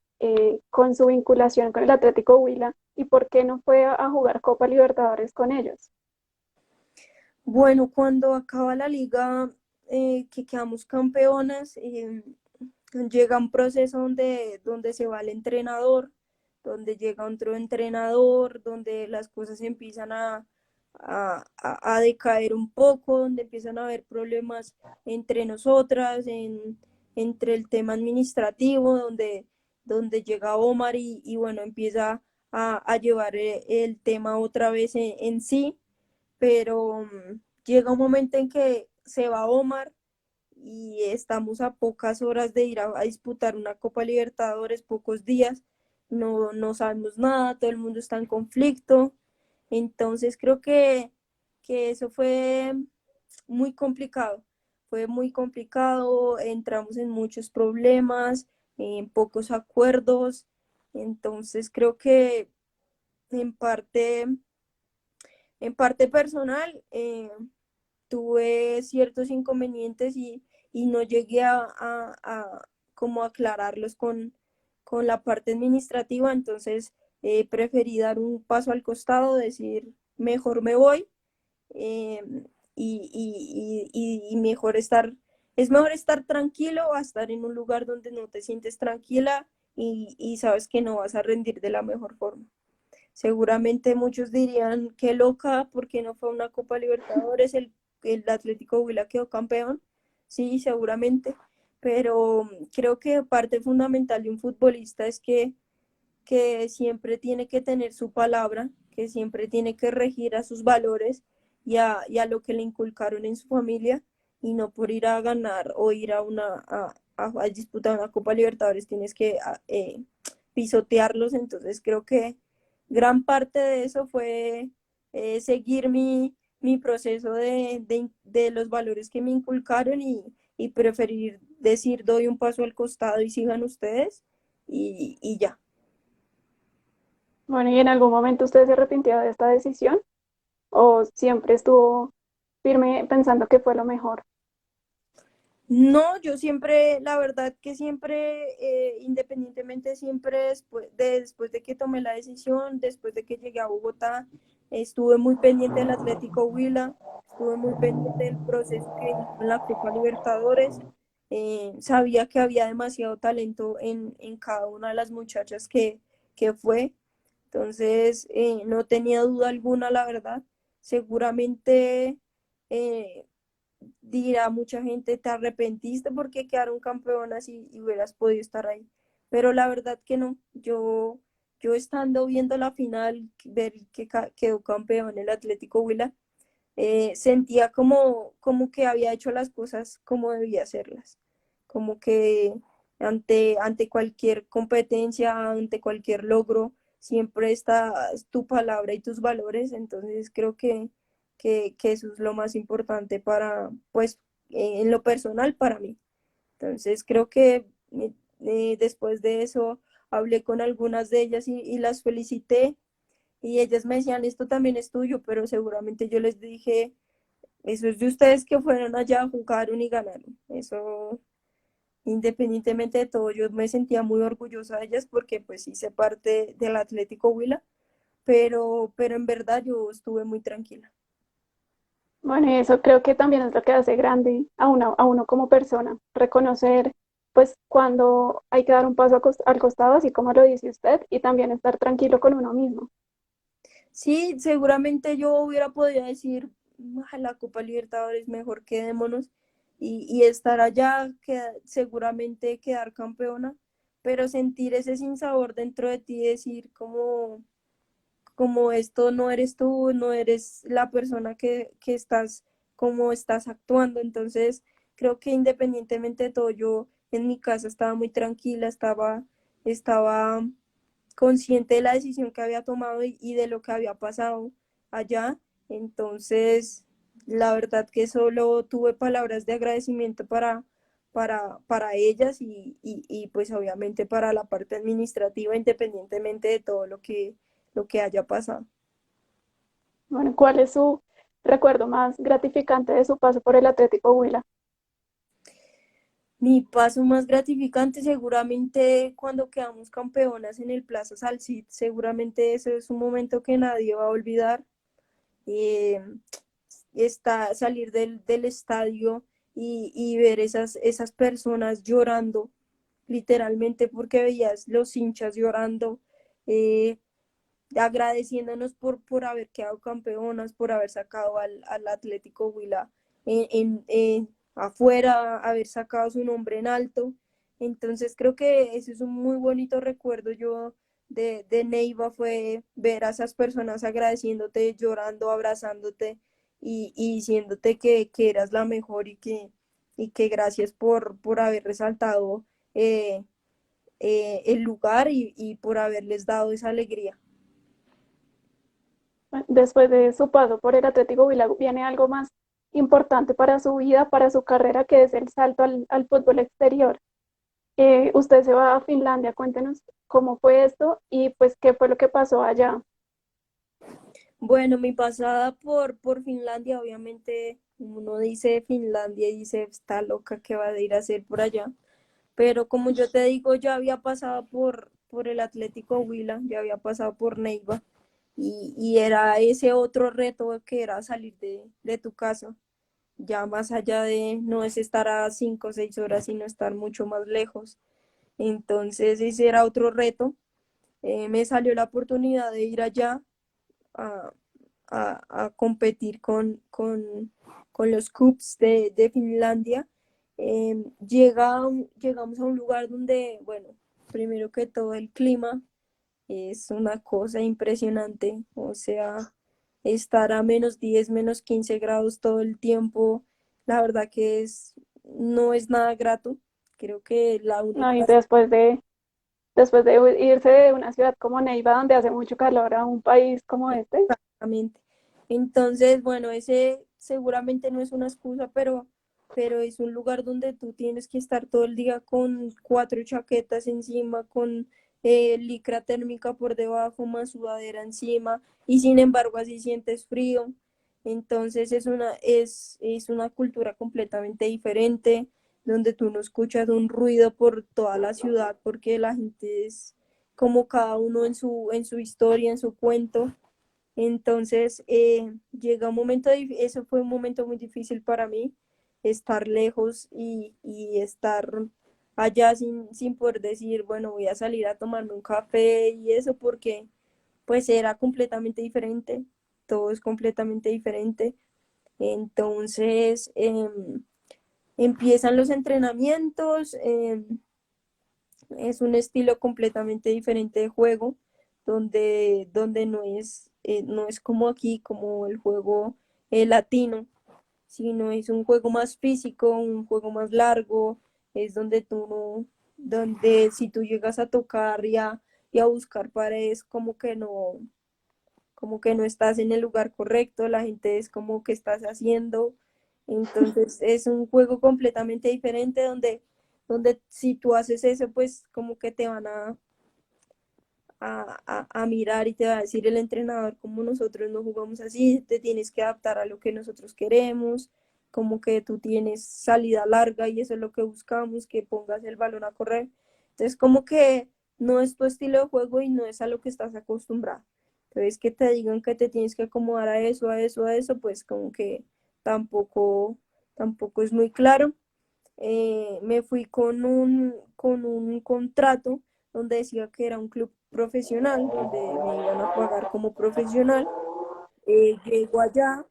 con su vinculación con el Atlético Huila y por qué no fue a jugar Copa Libertadores con ellos. Bueno, cuando acaba la liga, que quedamos campeonas, llega un proceso donde se va el entrenador, donde llega otro entrenador, donde las cosas empiezan a decaer un poco, donde empiezan a haber problemas entre nosotras, entre el tema administrativo, donde llega Omar y bueno, empieza a llevar el tema otra vez en sí, pero llega un momento en que se va Omar y estamos a pocas horas de ir a disputar una Copa Libertadores, pocos días, no sabemos nada, todo el mundo está en conflicto. Entonces creo que eso fue muy complicado, entramos en muchos problemas, en pocos acuerdos. Entonces creo que en parte, en parte personal, tuve ciertos inconvenientes y no llegué a como aclararlos con la parte administrativa. Entonces, preferí dar un paso al costado, decir, mejor me voy, eh, y mejor es mejor estar tranquilo a estar en un lugar donde no te sientes tranquila y sabes que no vas a rendir de la mejor forma. Seguramente muchos dirían, qué loca, porque no fue una Copa Libertadores, el Atlético Huila quedó campeón. Sí, seguramente, pero creo que parte fundamental de un futbolista es que siempre tiene que tener su palabra, que siempre tiene que regir a sus valores y a lo que le inculcaron en su familia, y no por ir a ganar o ir a disputar una Copa Libertadores tienes que pisotearlos. Entonces creo que gran parte de eso fue seguir mi proceso de los valores que me inculcaron y preferir decir, doy un paso al costado y sigan ustedes y ya. Bueno, ¿y en algún momento usted se arrepintió de esta decisión o siempre estuvo firme pensando que fue lo mejor? No, yo siempre, la verdad que siempre, independientemente, siempre después de que tomé la decisión, después de que llegué a Bogotá, estuve muy pendiente del Atlético Huila, estuve muy pendiente del proceso que viví con la Copa Libertadores. Sabía que había demasiado talento en cada una de las muchachas que fue. Entonces, no tenía duda alguna, la verdad. Seguramente, eh, dirá mucha gente, te arrepentiste porque quedaron campeonas y hubieras podido estar ahí. Pero la verdad que no. Yo estando viendo la final, ver que quedó campeón el Atlético Huila, sentía como que había hecho las cosas como debía hacerlas. Como que ante cualquier competencia, ante cualquier logro, siempre está tu palabra y tus valores. Entonces creo que eso es lo más importante para, pues, en lo personal para mí. Entonces creo que después de eso hablé con algunas de ellas y las felicité y ellas me decían, esto también es tuyo, pero seguramente yo les dije, eso es de ustedes que fueron allá, jugaron y ganaron. Eso, independientemente de todo, yo me sentía muy orgullosa de ellas porque pues hice parte del Atlético Huila, pero en verdad yo estuve muy tranquila. Bueno, y eso creo que también es lo que hace grande a uno como persona, reconocer pues cuando hay que dar un paso al costado, así como lo dice usted, y también estar tranquilo con uno mismo. Sí, seguramente yo hubiera podido decir, "Ah, la Copa Libertadores, mejor quedémonos y estar allá, que seguramente quedar campeona", pero sentir ese sinsabor dentro de ti, decir como esto no eres tú, no eres la persona que estás, como estás actuando. Entonces, creo que independientemente de todo, yo en mi casa estaba muy tranquila, estaba consciente de la decisión que había tomado y de lo que había pasado allá. Entonces, la verdad que solo tuve palabras de agradecimiento para ellas y pues obviamente para la parte administrativa, independientemente de todo lo que haya pasado. Bueno, ¿cuál es su recuerdo más gratificante de su paso por el Atlético Huila? Mi paso más gratificante seguramente cuando quedamos campeonas en el Plaza Salcid, seguramente ese es un momento que nadie va a olvidar. Eh, Salir del estadio y ver esas personas llorando, literalmente porque veías los hinchas llorando, eh, agradeciéndonos por haber quedado campeonas, por haber sacado al Atlético Huila afuera, haber sacado su nombre en alto. Entonces creo que ese es un muy bonito recuerdo yo de Neiva, fue ver a esas personas agradeciéndote, llorando, abrazándote y diciéndote que eras la mejor y que gracias por haber resaltado el lugar y por haberles dado esa alegría. Después de su paso por el Atlético Huila, viene algo más importante para su vida, para su carrera, que es el salto al fútbol exterior. Usted se va a Finlandia, cuéntenos cómo fue esto y pues qué fue lo que pasó allá. Bueno, mi pasada por Finlandia, obviamente uno dice Finlandia y dice, está loca, ¿qué va a ir a hacer por allá? Pero como yo te digo, ya había pasado por el Atlético Huila, ya había pasado por Neiva y era ese otro reto que era salir de tu casa, ya más allá de no es estar a 5 o 6 horas, sino estar mucho más lejos. Entonces ese era otro reto. Me salió la oportunidad de ir allá a, a competir con los Cubs de Finlandia. Llegamos a un lugar donde, bueno, primero que todo el clima es una cosa impresionante, o sea, estar a -10 -15 grados todo el tiempo, la verdad que no es nada grato. Creo que la No, y única. después de irse de una ciudad como Neiva, donde hace mucho calor, a un país como este, Exactamente. Entonces, bueno, ese seguramente no es una excusa, pero es un lugar donde tú tienes que estar todo el día con 4 chaquetas encima, con licra térmica por debajo, más sudadera encima, y sin embargo así sientes frío. Entonces es una cultura completamente diferente, donde tú no escuchas un ruido por toda la ciudad, porque la gente es como cada uno en su historia, en su cuento. Entonces, llega un momento, eso fue un momento muy difícil para mí, estar lejos y estar allá sin poder decir, bueno, voy a salir a tomarme un café y eso, porque pues era completamente diferente, todo es completamente diferente. Entonces, empiezan los entrenamientos, es un estilo completamente diferente de juego, donde no es como aquí, como el juego latino, sino es un juego más físico, un juego más largo, es donde tú no, donde si tú llegas a tocar y a buscar paredes, como que no estás en el lugar correcto, la gente es como que estás haciendo. Entonces es un juego completamente diferente donde si tú haces eso, pues como que te van a mirar y te va a decir el entrenador, como nosotros no jugamos así, te tienes que adaptar a lo que nosotros queremos, como que tú tienes salida larga y eso es lo que buscamos, que pongas el balón a correr. Entonces como que no es tu estilo de juego y no es a lo que estás acostumbrado. Entonces que te digan que te tienes que acomodar a eso, a eso, a eso, pues como que tampoco, tampoco es muy claro. Me fui con un contrato donde decía que era un club profesional, donde me iban a pagar como profesional. Llego allá,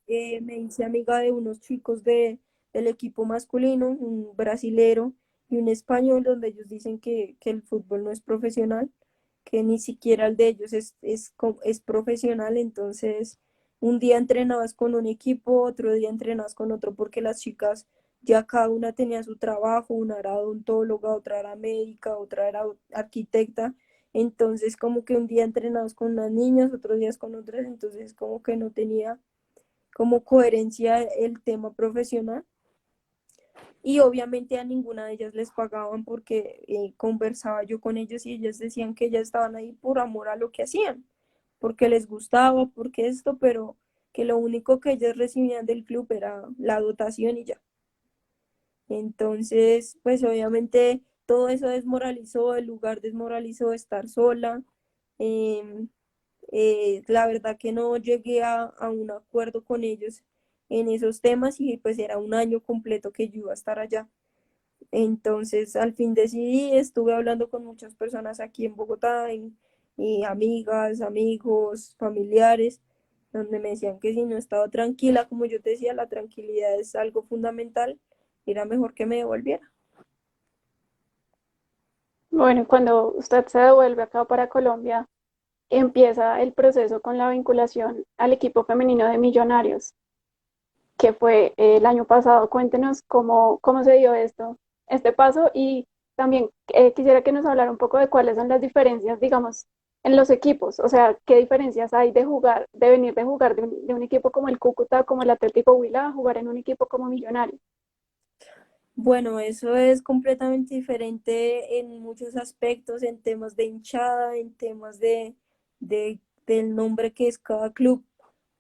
me hice amiga de unos chicos del equipo masculino, un brasilero, y un español donde ellos dicen que el fútbol no es profesional, que ni siquiera el de ellos es profesional. Entonces un día entrenabas con un equipo, otro día entrenabas con otro, porque las chicas ya cada una tenía su trabajo, una era odontóloga, otra era médica, otra era arquitecta. Entonces como que un día entrenabas con unas niñas, otros días con otras, entonces como que no tenía como coherencia el tema profesional. Y obviamente a ninguna de ellas les pagaban, porque conversaba yo con ellos y ellas decían que ellas estaban ahí por amor a lo que hacían, porque les gustaba, porque esto, pero que lo único que ellas recibían del club era la dotación y ya. Entonces, pues obviamente todo eso desmoralizó, el lugar desmoralizó, estar sola. em, la verdad que no llegué a un acuerdo con ellos en esos temas, y pues era un año completo que yo iba a estar allá. Entonces, al fin decidí, estuve hablando con muchas personas aquí en Bogotá, y amigas, amigos, familiares, donde me decían que si no estaba tranquila, como yo te decía, la tranquilidad es algo fundamental, era mejor que me devolviera. Bueno, cuando usted se devuelve acá para Colombia, empieza el proceso con la vinculación al equipo femenino de Millonarios, que fue el año pasado. Cuéntenos cómo se dio esto, este paso, y también quisiera que nos hablara un poco de cuáles son las diferencias, digamos, en los equipos, o sea, qué diferencias hay de jugar, de venir de jugar de un equipo como el Cúcuta, como el Atlético Huila, a jugar en un equipo como Millonarios. Bueno, eso es completamente diferente en muchos aspectos, en temas de hinchada, en temas del nombre que es cada club.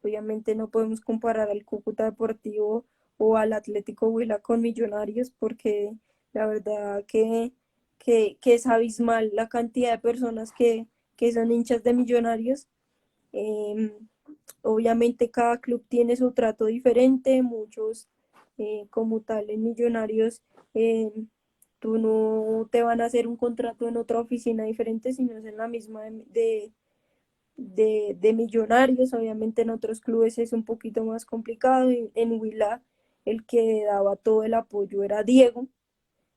Obviamente no podemos comparar al Cúcuta Deportivo o al Atlético Huila con Millonarios, porque la verdad que es abismal la cantidad de personas que son hinchas de Millonarios. Em, Obviamente cada club tiene su trato diferente, muchos como tal en Millonarios, eh, tú no te van a hacer un contrato en otra oficina diferente, sino es en la misma de Millonarios. Obviamente en otros clubes es un poquito más complicado. En Huila el que daba todo el apoyo era Diego.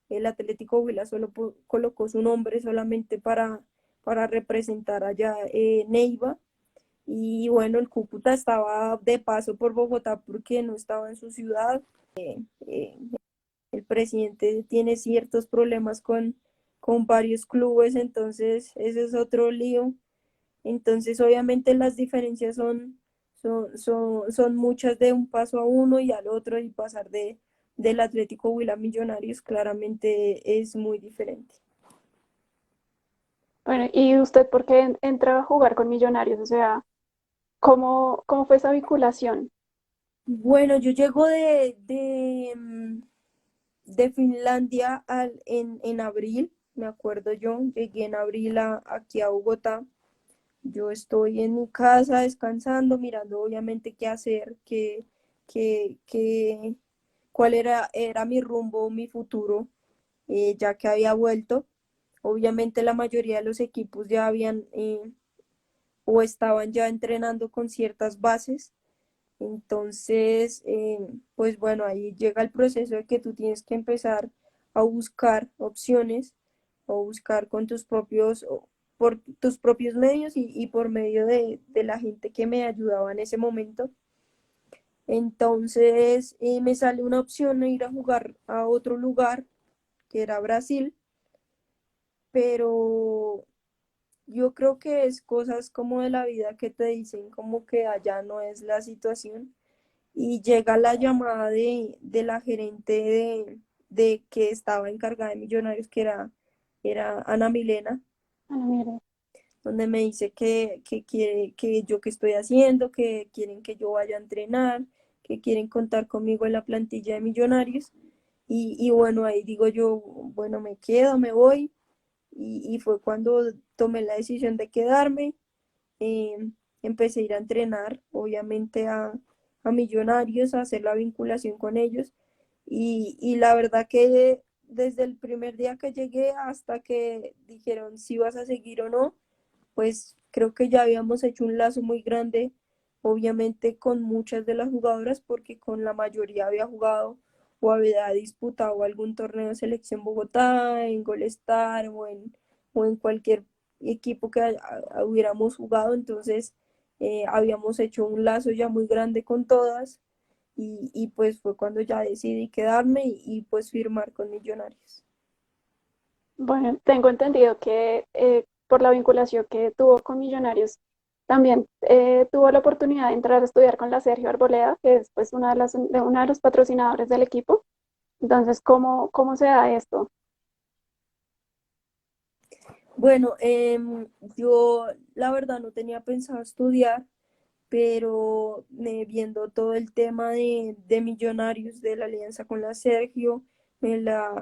El Atlético Huila solo colocó su nombre solamente para representar allá Neiva. Y bueno, el Cúcuta estaba de paso por Bogotá porque no estaba en su ciudad. Eh, el presidente tiene ciertos problemas con varios clubes, entonces ese es otro lío. Entonces, obviamente las diferencias son muchas, de un paso a uno y al otro, y pasar del Atlético Huila a Millonarios claramente es muy diferente. Bueno, ¿y usted por qué entra a jugar con Millonarios? O sea, cómo fue esa vinculación? Bueno, yo llego de Finlandia en abril, me acuerdo yo, llegué en abril aquí a Bogotá. Yo estoy en mi casa descansando, mirando obviamente qué hacer, qué, qué- cuál era mi rumbo, mi futuro, ya que había vuelto. Obviamente la mayoría de los equipos ya habían o estaban ya entrenando con ciertas bases. Entonces, pues bueno, ahí llega el proceso de que tú tienes que empezar a buscar opciones, o buscar con tus propios, o por tus propios medios, y por medio de la gente que me ayudaba en ese momento. Entonces, me sale una opción de ir a jugar a otro lugar, que era Brasil, pero yo creo que es cosas como de la vida que te dicen como que allá no es la situación, y llega la llamada de la gerente de que estaba encargada de Millonarios, que era Ana Milena, Ah, mire. donde me dice que quiere, que yo qué estoy haciendo, que quieren que yo vaya a entrenar, que quieren contar conmigo en la plantilla de Millonarios. Y bueno, ahí digo yo, bueno, me quedo, me voy, y fue cuando tomé la decisión de quedarme. Empecé a ir a entrenar, obviamente a Millonarios, a hacer la vinculación con ellos, y la verdad que desde el primer día que llegué hasta que dijeron si vas a seguir o no, pues creo que ya habíamos hecho un lazo muy grande, obviamente con muchas de las jugadoras, porque con la mayoría había jugado o había disputado algún torneo de Selección Bogotá, en Golestar o en cualquier equipo que hubiéramos jugado, entonces habíamos hecho un lazo ya muy grande con todas y pues fue cuando ya decidí quedarme pues firmar con Millonarios. Bueno, tengo entendido que por la vinculación que tuvo con Millonarios, también tuvo la oportunidad de entrar a estudiar con la Sergio Arboleda, que es pues una de los patrocinadores del equipo. Entonces, ¿cómo se da esto? Bueno, yo la verdad no tenía pensado estudiar, pero viendo todo el tema de Millonarios, de la alianza con la Sergio,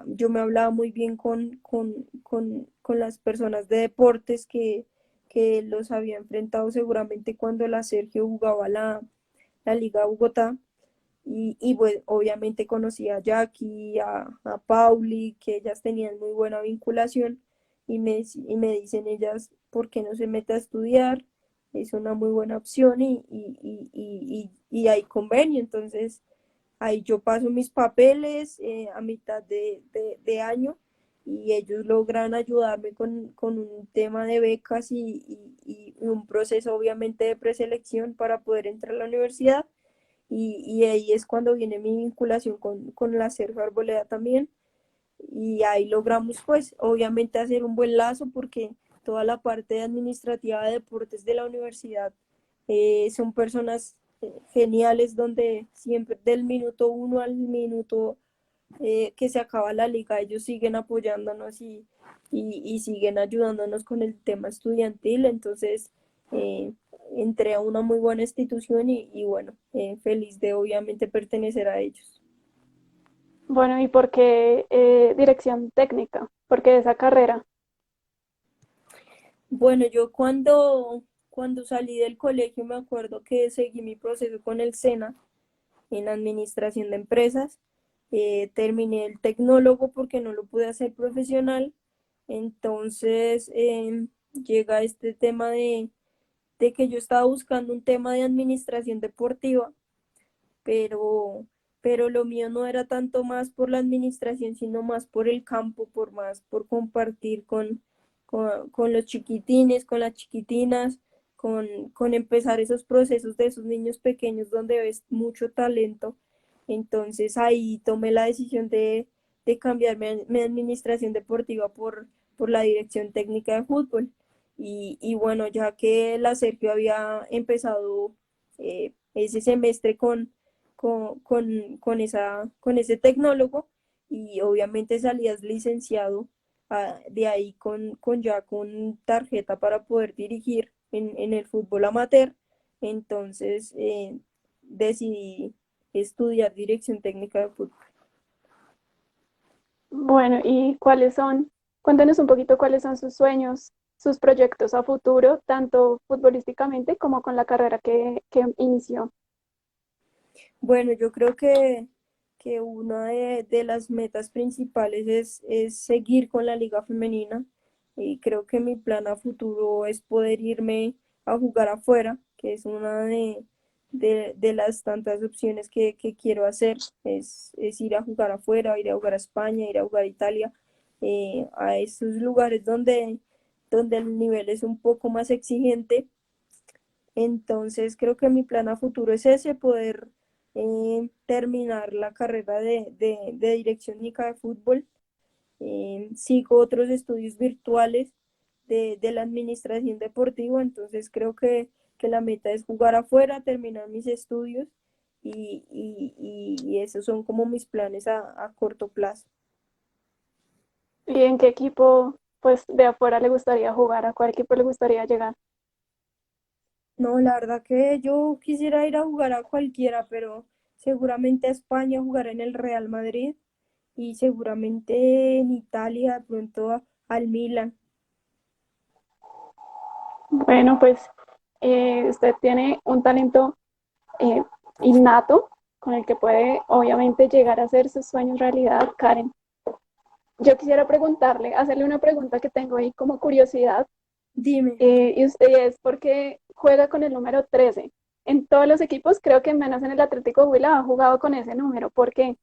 yo me hablaba muy bien con las personas de deportes que los había enfrentado seguramente cuando la Sergio jugaba la Liga Bogotá. Pues, obviamente conocí a Jackie, a Pauli, que ellas tenían muy buena vinculación y me dicen ellas, ¿por qué no se mete a estudiar? Es una muy buena opción y hay convenio. Entonces, ahí yo paso mis papeles a mitad de año y ellos logran ayudarme con un tema de becas y un proceso obviamente de preselección para poder entrar a la universidad y ahí es cuando viene mi vinculación con la Sergio Arboleda también y ahí logramos pues obviamente hacer un buen lazo porque toda la parte administrativa de deportes de la universidad son personas geniales donde siempre del minuto uno al minuto que se acaba la liga ellos siguen apoyándonos y siguen ayudándonos con el tema estudiantil, entonces eh, entré a una muy buena institución bueno, feliz de obviamente pertenecer a ellos. Bueno, ¿y por qué dirección técnica? ¿Por qué esa carrera? Bueno, yo cuando salí del colegio me acuerdo que seguí mi proceso con el SENA en administración de empresas. Terminé el tecnólogo porque no lo pude hacer profesional. Entonces llega este tema de que yo estaba buscando un tema de administración deportiva, pero, pero lo mío no era tanto más por la administración, sino más por el campo, por compartir con los chiquitines, con las chiquitinas, con empezar esos procesos de esos niños pequeños donde ves mucho talento. Entonces ahí tomé la decisión de cambiar mi administración deportiva por la dirección técnica de fútbol. Bueno, ya que la Sergio había empezado ese semestre con ese tecnólogo y obviamente salías licenciado de ahí ya con tarjeta para poder dirigir en el fútbol amateur. Entonces decidí estudiar dirección técnica de fútbol. Bueno, ¿y cuéntenos un poquito cuáles son sus sueños, sus proyectos a futuro, tanto futbolísticamente como con la carrera que inició? Bueno, yo creo que una de las metas principales es seguir con la liga femenina y creo que mi plan a futuro es poder irme a jugar afuera, que es una de las tantas opciones que quiero hacer, es ir a jugar afuera, ir a jugar a España, ir a jugar a Italia, a esos lugares donde el nivel es un poco más exigente. Entonces creo que mi plan a futuro es ese, poder terminar la carrera de dirección técnica de fútbol. Sigo otros estudios virtuales de la administración deportiva, entonces creo que la meta es jugar afuera, terminar mis estudios y esos son como mis planes a corto plazo. ¿Y en qué equipo, pues, de afuera le gustaría jugar? ¿A cuál equipo le gustaría llegar? No, la verdad que yo quisiera ir a jugar a cualquiera, pero seguramente a España, jugar en el Real Madrid y seguramente en Italia, de pronto al Milan. Bueno, pues usted tiene un talento eh, innato con el que puede obviamente llegar a hacer sus sueños realidad, Karen. Yo quisiera preguntarle, hacerle una pregunta que tengo ahí como curiosidad, Dime. y usted es por qué juega con el número 13. En todos los equipos, creo que menos en el Atlético Huila ha jugado con ese número. ¿Por qué?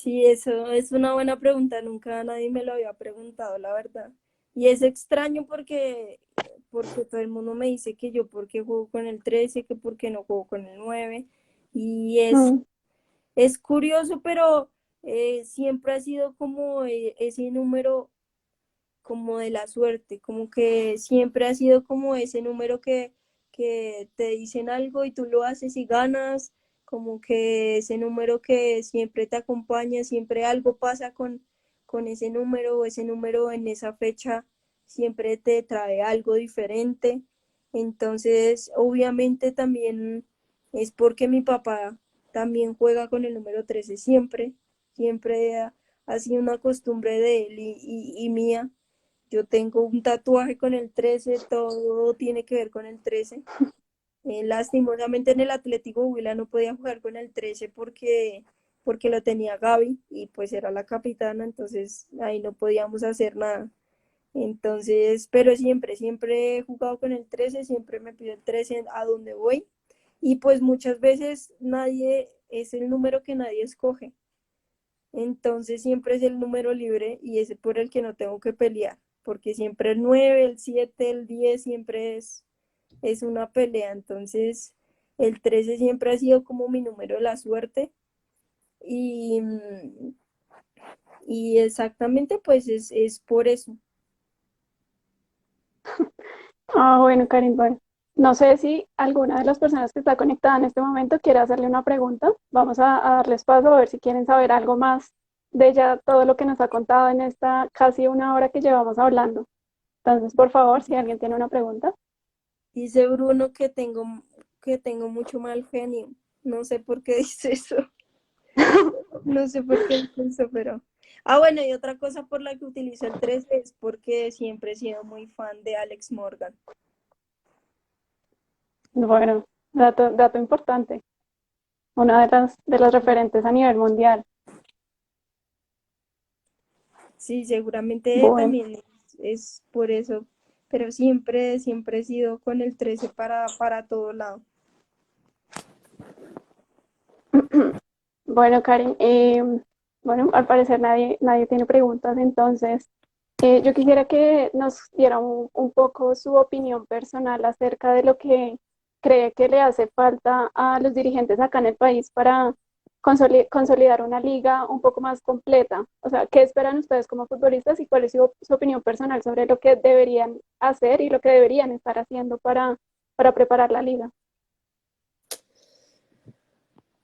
Sí, eso es una buena pregunta, nunca nadie me lo había preguntado, la verdad. Y es extraño porque todo el mundo me dice que yo porque juego con el 13, que porque no juego con el 9. Y Mm, es curioso, pero siempre ha sido como ese número como de la suerte, como que siempre ha sido como ese número que te dicen algo y tú lo haces y ganas, como que ese número que siempre te acompaña, siempre algo pasa con ese número o ese número en esa fecha siempre te trae algo diferente. Entonces, obviamente también es porque mi papá también juega con el número 13 siempre, siempre ha sido una costumbre de él y mía. Yo tengo un tatuaje con el 13, todo tiene que ver con el 13. Lastimosamente en el Atlético Huila no podía jugar con el 13 porque lo tenía Gaby y pues era la capitana, entonces ahí no podíamos hacer nada. Entonces, pero siempre he jugado con el 13, siempre me pido el 13 a donde voy y pues muchas veces nadie es el número que nadie escoge. Entonces siempre es el número libre y ese por el que no tengo que pelear, porque siempre el 9, el 7, el 10 siempre es una pelea. Entonces el 13 siempre ha sido como mi número de la suerte y, y exactamente pues es por eso. Ah, bueno, Karin, bueno. No sé si alguna de las personas que está conectada en este momento quiere hacerle una pregunta. Vamos a darles paso a ver si quieren saber algo más de ya todo lo que nos ha contado en esta casi una hora que llevamos hablando. Entonces, por favor, si alguien tiene una pregunta. Dice Bruno que tengo mucho mal genio. No sé por qué dice eso. No sé por qué dice eso, pero... Ah, bueno, y otra cosa por la que utilizo el 13 es porque siempre he sido muy fan de Alex Morgan. Bueno, dato importante. Una de las referentes a nivel mundial. Sí, seguramente Bueno, también es por eso, pero siempre he sido con el 13 para todo lado. bueno, Karin, bueno, al parecer nadie tiene preguntas, entonces yo quisiera que nos diera un poco su opinión personal acerca de lo que cree que le hace falta a los dirigentes acá en el país para consolidar una liga un poco más completa. O sea, ¿qué esperan ustedes como futbolistas y cuál es su opinión personal sobre lo que deberían hacer y lo que deberían estar haciendo para preparar la liga?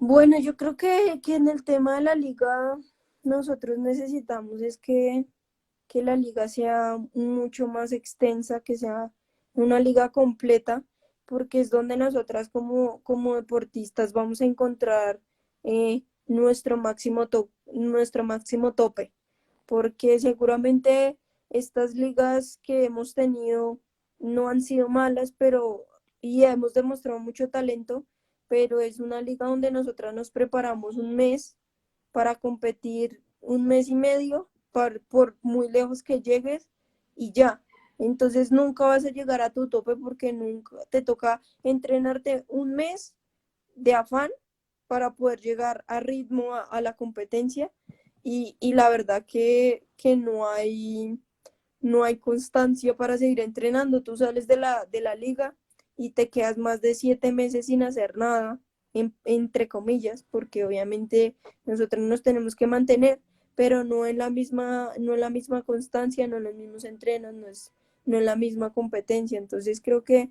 Bueno, yo creo que en el tema de la liga nosotros necesitamos es que la liga sea mucho más extensa, que sea una liga completa, porque es donde nosotras como deportistas vamos a encontrar nuestro máximo tope, porque seguramente estas ligas que hemos tenido no han sido malas, pero y hemos demostrado mucho talento, pero es una liga donde nosotras nos preparamos un mes para competir un mes y medio por muy lejos que llegues y ya. Entonces nunca vas a llegar a tu tope porque nunca te toca entrenarte un mes de afán para poder llegar a ritmo a la competencia y la verdad que no hay constancia para seguir entrenando. Tú sales de la liga y te quedas más de 7 meses sin hacer nada, entre comillas, porque obviamente nosotros nos tenemos que mantener, pero no en la misma constancia, no en los mismos entrenos, no en la misma competencia. Entonces creo que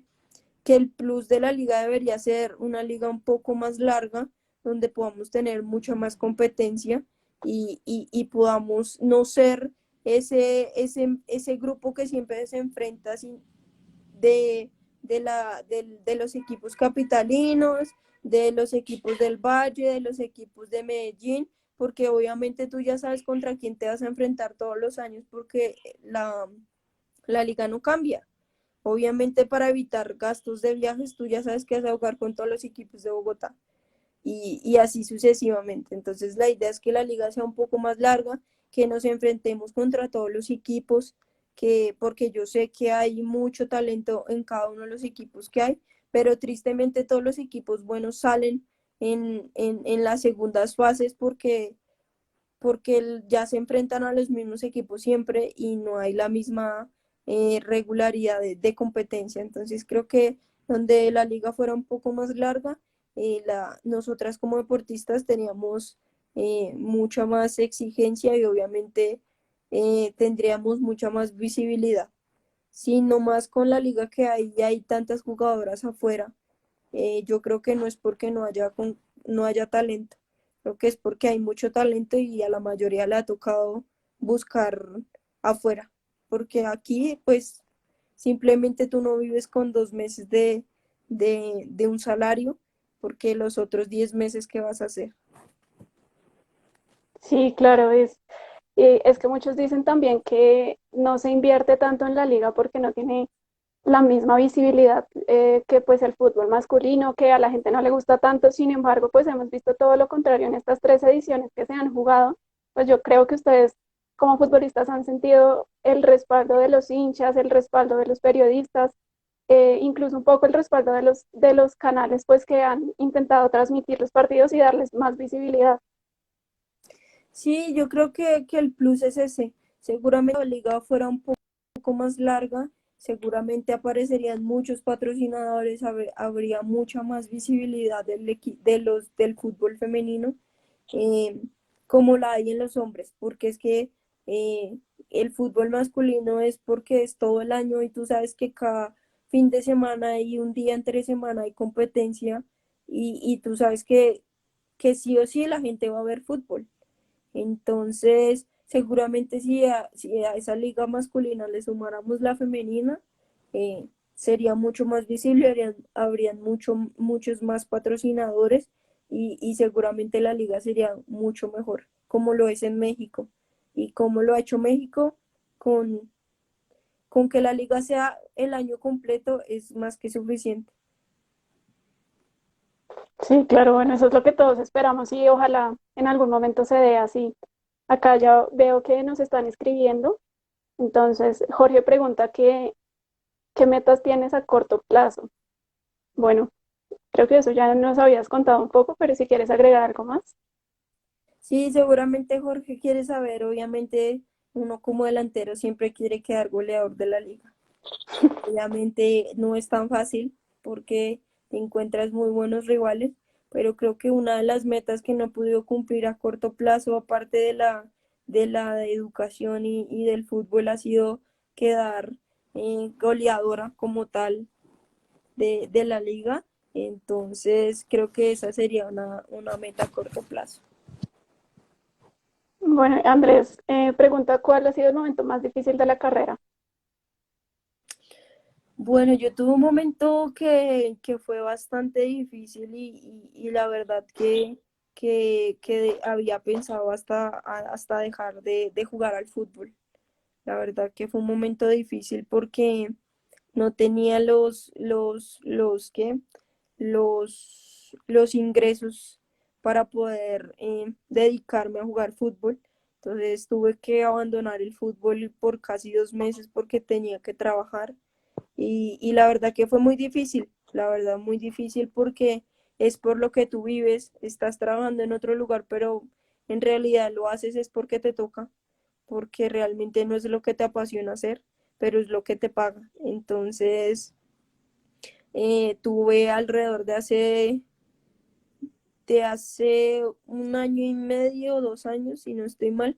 el plus de la liga debería ser una liga un poco más larga, donde podamos tener mucha más competencia y podamos no ser ese grupo que siempre se enfrenta de, de los equipos capitalinos, de los equipos del Valle, de los equipos de Medellín, porque obviamente tú ya sabes contra quién te vas a enfrentar todos los años porque la liga no cambia. Obviamente para evitar gastos de viajes, tú ya sabes que vas a jugar con todos los equipos de Bogotá y así sucesivamente. Entonces la idea es que la liga sea un poco más larga, que nos enfrentemos contra todos los equipos, porque yo sé que hay mucho talento en cada uno de los equipos que hay, pero tristemente todos los equipos buenos salen en las segundas fases porque ya se enfrentan a los mismos equipos siempre y no hay la misma regularidad de competencia. Entonces creo que donde la liga fuera un poco más larga, nosotras como deportistas teníamos mucha más exigencia y obviamente tendríamos mucha más visibilidad. Sí, no más con la liga que hay, ya hay tantas jugadoras afuera. Yo creo que no es porque no haya talento, creo que es porque hay mucho talento y a la mayoría le ha tocado buscar afuera, porque aquí pues simplemente tú no vives con 2 meses de un salario, porque los otros 10 meses, ¿qué vas a hacer? Sí, claro, es que muchos dicen también que no se invierte tanto en la liga porque no tiene la misma visibilidad que pues el fútbol masculino, que a la gente no le gusta tanto. Sin embargo, pues hemos visto todo lo contrario en estas 3 ediciones que se han jugado. Pues yo creo que ustedes como futbolistas han sentido el respaldo de los hinchas, el respaldo de los periodistas, incluso un poco el respaldo de los canales pues que han intentado transmitir los partidos y darles más visibilidad. Sí, yo creo que el plus es ese. Seguramente si la liga fuera un poco más larga, seguramente aparecerían muchos patrocinadores, habría mucha más visibilidad del fútbol femenino, eh, como la hay en los hombres, porque es que eh, el fútbol masculino es porque es todo el año y tú sabes que cada fin de semana y un día entre semana hay competencia y tú sabes que sí o sí la gente va a ver fútbol. Entonces, seguramente si a esa liga masculina le sumáramos la femenina, sería mucho más visible, habrían muchos más patrocinadores y seguramente la liga sería mucho mejor, como lo es en México. Y como lo ha hecho México, con, con que la liga sea el año completo es más que suficiente. Sí, claro, bueno, eso es lo que todos esperamos y ojalá en algún momento se dé así. Acá ya veo que nos están escribiendo. Entonces, Jorge pregunta qué metas tienes a corto plazo. Bueno, creo que eso ya nos habías contado un poco, pero si quieres agregar algo más. Sí, seguramente Jorge quiere saber, obviamente uno como delantero siempre quiere quedar goleador de la liga. Obviamente no es tan fácil porque te encuentras muy buenos rivales, pero creo que una de las metas que no he podido cumplir a corto plazo, aparte de la educación y del fútbol, ha sido quedar goleadora como tal de la liga. Entonces creo que esa sería una meta a corto plazo. Bueno, Andrés pregunta cuál ha sido el momento más difícil de la carrera. Bueno, yo tuve un momento que fue bastante difícil y la verdad que había pensado hasta dejar de jugar al fútbol. La verdad que fue un momento difícil porque no tenía los ingresos para poder dedicarme a jugar fútbol. Entonces tuve que abandonar el fútbol por casi 2 meses porque tenía que trabajar y la verdad que fue muy difícil, la verdad muy difícil porque es por lo que tú vives, estás trabajando en otro lugar, pero en realidad lo haces es porque te toca, porque realmente no es lo que te apasiona hacer, pero es lo que te paga. Entonces, tuve alrededor de hace un año y medio, 2 años, si no estoy mal.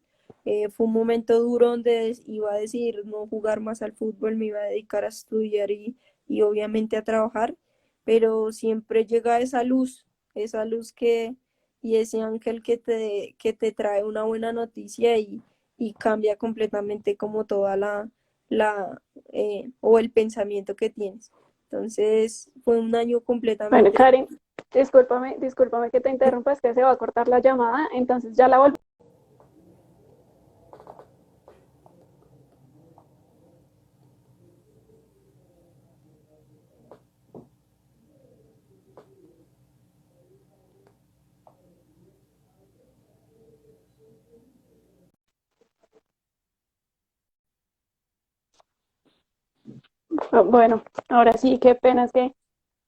Fue un momento duro donde iba a decidir no jugar más al fútbol, me iba a dedicar a estudiar y obviamente a trabajar, pero siempre llega esa luz y ese ángel que te trae una buena noticia y cambia completamente como toda o el pensamiento que tienes. Entonces fue un año Bueno, completamente. Karen, discúlpame que te interrumpa, es que se va a cortar la llamada, entonces ya la volví. Bueno, ahora sí, qué pena es que,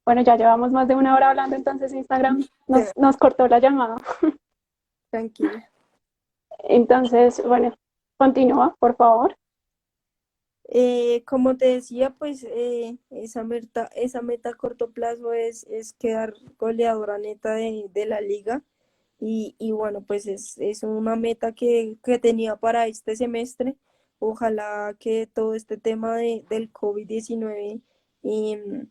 bueno, ya llevamos más de 1 hora hablando, entonces Instagram nos cortó la llamada. Tranquila. Entonces, bueno, continúa, por favor. Como te decía, pues esa meta a corto plazo es quedar goleadora neta de la liga. Y bueno, pues es una meta que tenía para este semestre. Ojalá que todo este tema del COVID-19 em,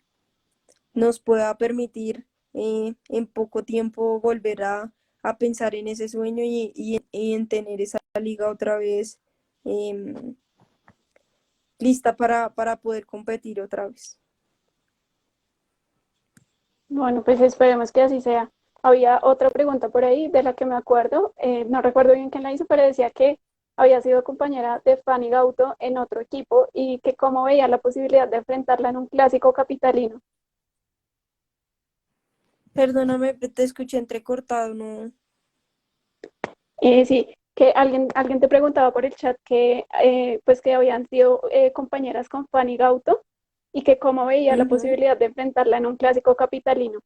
nos pueda permitir en poco tiempo volver a pensar en ese sueño y en tener esa liga otra vez em, lista para poder competir otra vez. Bueno, pues esperemos que así sea. Había otra pregunta por ahí de la que me acuerdo, no recuerdo bien quién la hizo, pero decía que había sido compañera de Fanny Gauto en otro equipo y que cómo veía la posibilidad de enfrentarla en un clásico capitalino. Perdóname, te escuché entrecortado, ¿no? Sí, que alguien te preguntaba por el chat que pues que habían sido compañeras con Fanny Gauto y que cómo veía la Ujú. posibilidad de enfrentarla en un clásico capitalino.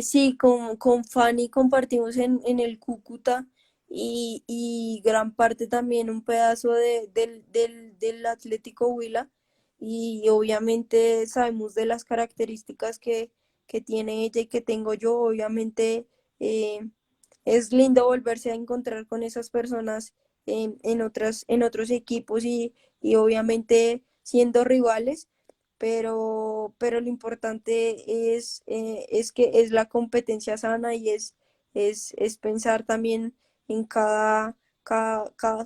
Sí, con Fanny compartimos en el Cúcuta y gran parte también un pedazo del Atlético Huila y obviamente sabemos de las características que tiene ella y que tengo yo. Obviamente eh, es lindo volverse a encontrar con esas personas en otros equipos y obviamente siendo rivales, pero lo importante es que es la competencia sana y es pensar también en cada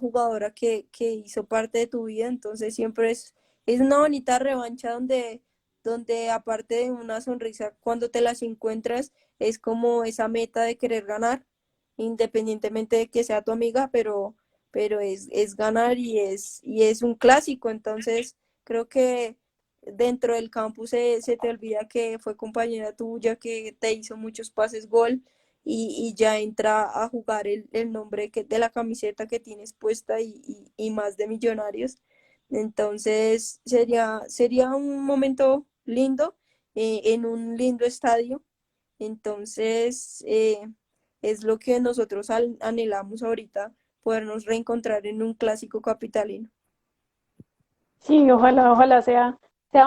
jugadora que hizo parte de tu vida. Entonces siempre es una bonita revancha donde aparte de una sonrisa, cuando te las encuentras, es como esa meta de querer ganar, independientemente de que sea tu amiga, pero es ganar y es un clásico. Entonces creo que dentro del campus se te olvida que fue compañera tuya, que te hizo muchos pases gol y ya entra a jugar el nombre de la camiseta que tienes puesta y más de Millonarios. Entonces sería un momento lindo en un lindo estadio. Entonces es lo que nosotros anhelamos ahorita, podernos reencontrar en un clásico capitalino. Sí, ojalá sea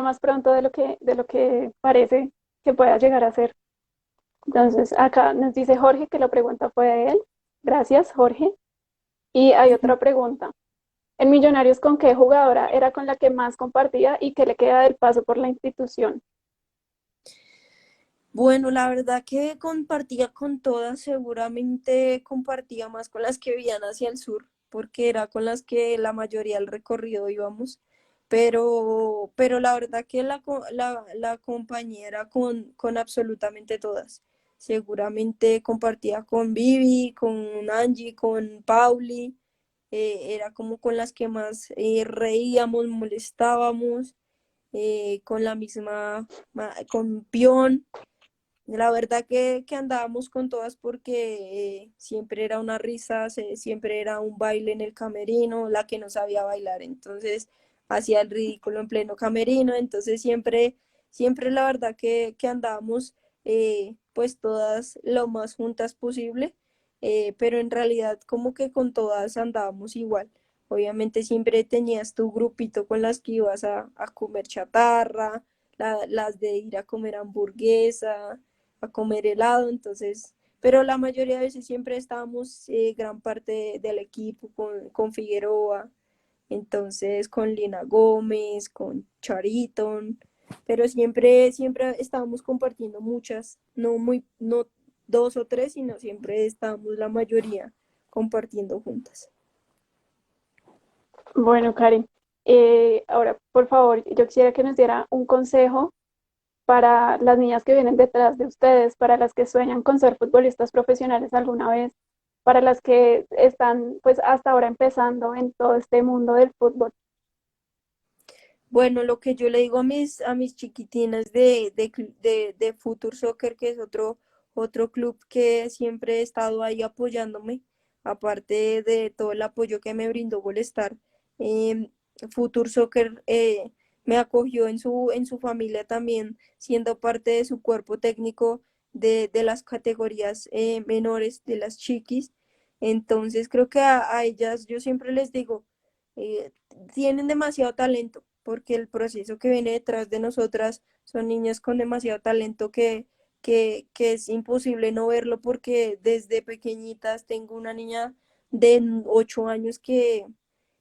más pronto de lo que parece que pueda llegar a ser. Entonces, acá nos dice Jorge que la pregunta fue de él. Gracias, Jorge. Y hay Ujú. otra pregunta. ¿En Millonarios con qué jugadora era con la que más compartía y qué le queda del paso por la institución? Bueno, la verdad que compartía con todas, seguramente compartía más con las que vivían hacia el sur, porque era con las que la mayoría del recorrido íbamos, pero la verdad que la compañera con absolutamente todas. Seguramente compartía con Vivi, con Angie, con Pauli, era como con las que más reíamos, molestábamos, con la misma, con Pion. La verdad que andábamos con todas porque siempre era una risa, siempre era un baile en el camerino, la que no sabía bailar, entonces hacía el ridículo en pleno camerino, entonces siempre la verdad que andábamos pues todas lo más juntas posible, pero en realidad como que con todas andábamos igual. Obviamente siempre tenías tu grupito con las que ibas a comer chatarra, las de ir a comer hamburguesa, a comer helado, entonces, pero la mayoría de veces siempre estábamos gran parte del equipo con Figueroa, entonces con Lina Gómez, con Chariton, pero siempre estábamos compartiendo muchas, no dos o tres, sino siempre estábamos la mayoría compartiendo juntas. Bueno, Karen, ahora, por favor, yo quisiera que nos diera un consejo para las niñas que vienen detrás de ustedes, para las que sueñan con ser futbolistas profesionales alguna vez, para las que están pues hasta ahora empezando en todo este mundo del fútbol. Bueno, lo que yo le digo a mis chiquitinas de Future Soccer, que es otro club que siempre he estado ahí apoyándome, aparte de todo el apoyo que me brindó Golestar, eh, Future Soccer me acogió en su familia también, siendo parte de su cuerpo técnico. de las categorías menores, de las chiquis. Entonces creo que a ellas yo siempre les digo, eh, tienen demasiado talento, porque el proceso que viene detrás de nosotras son niñas con demasiado talento que es imposible no verlo porque desde pequeñitas tengo una niña de 8 años que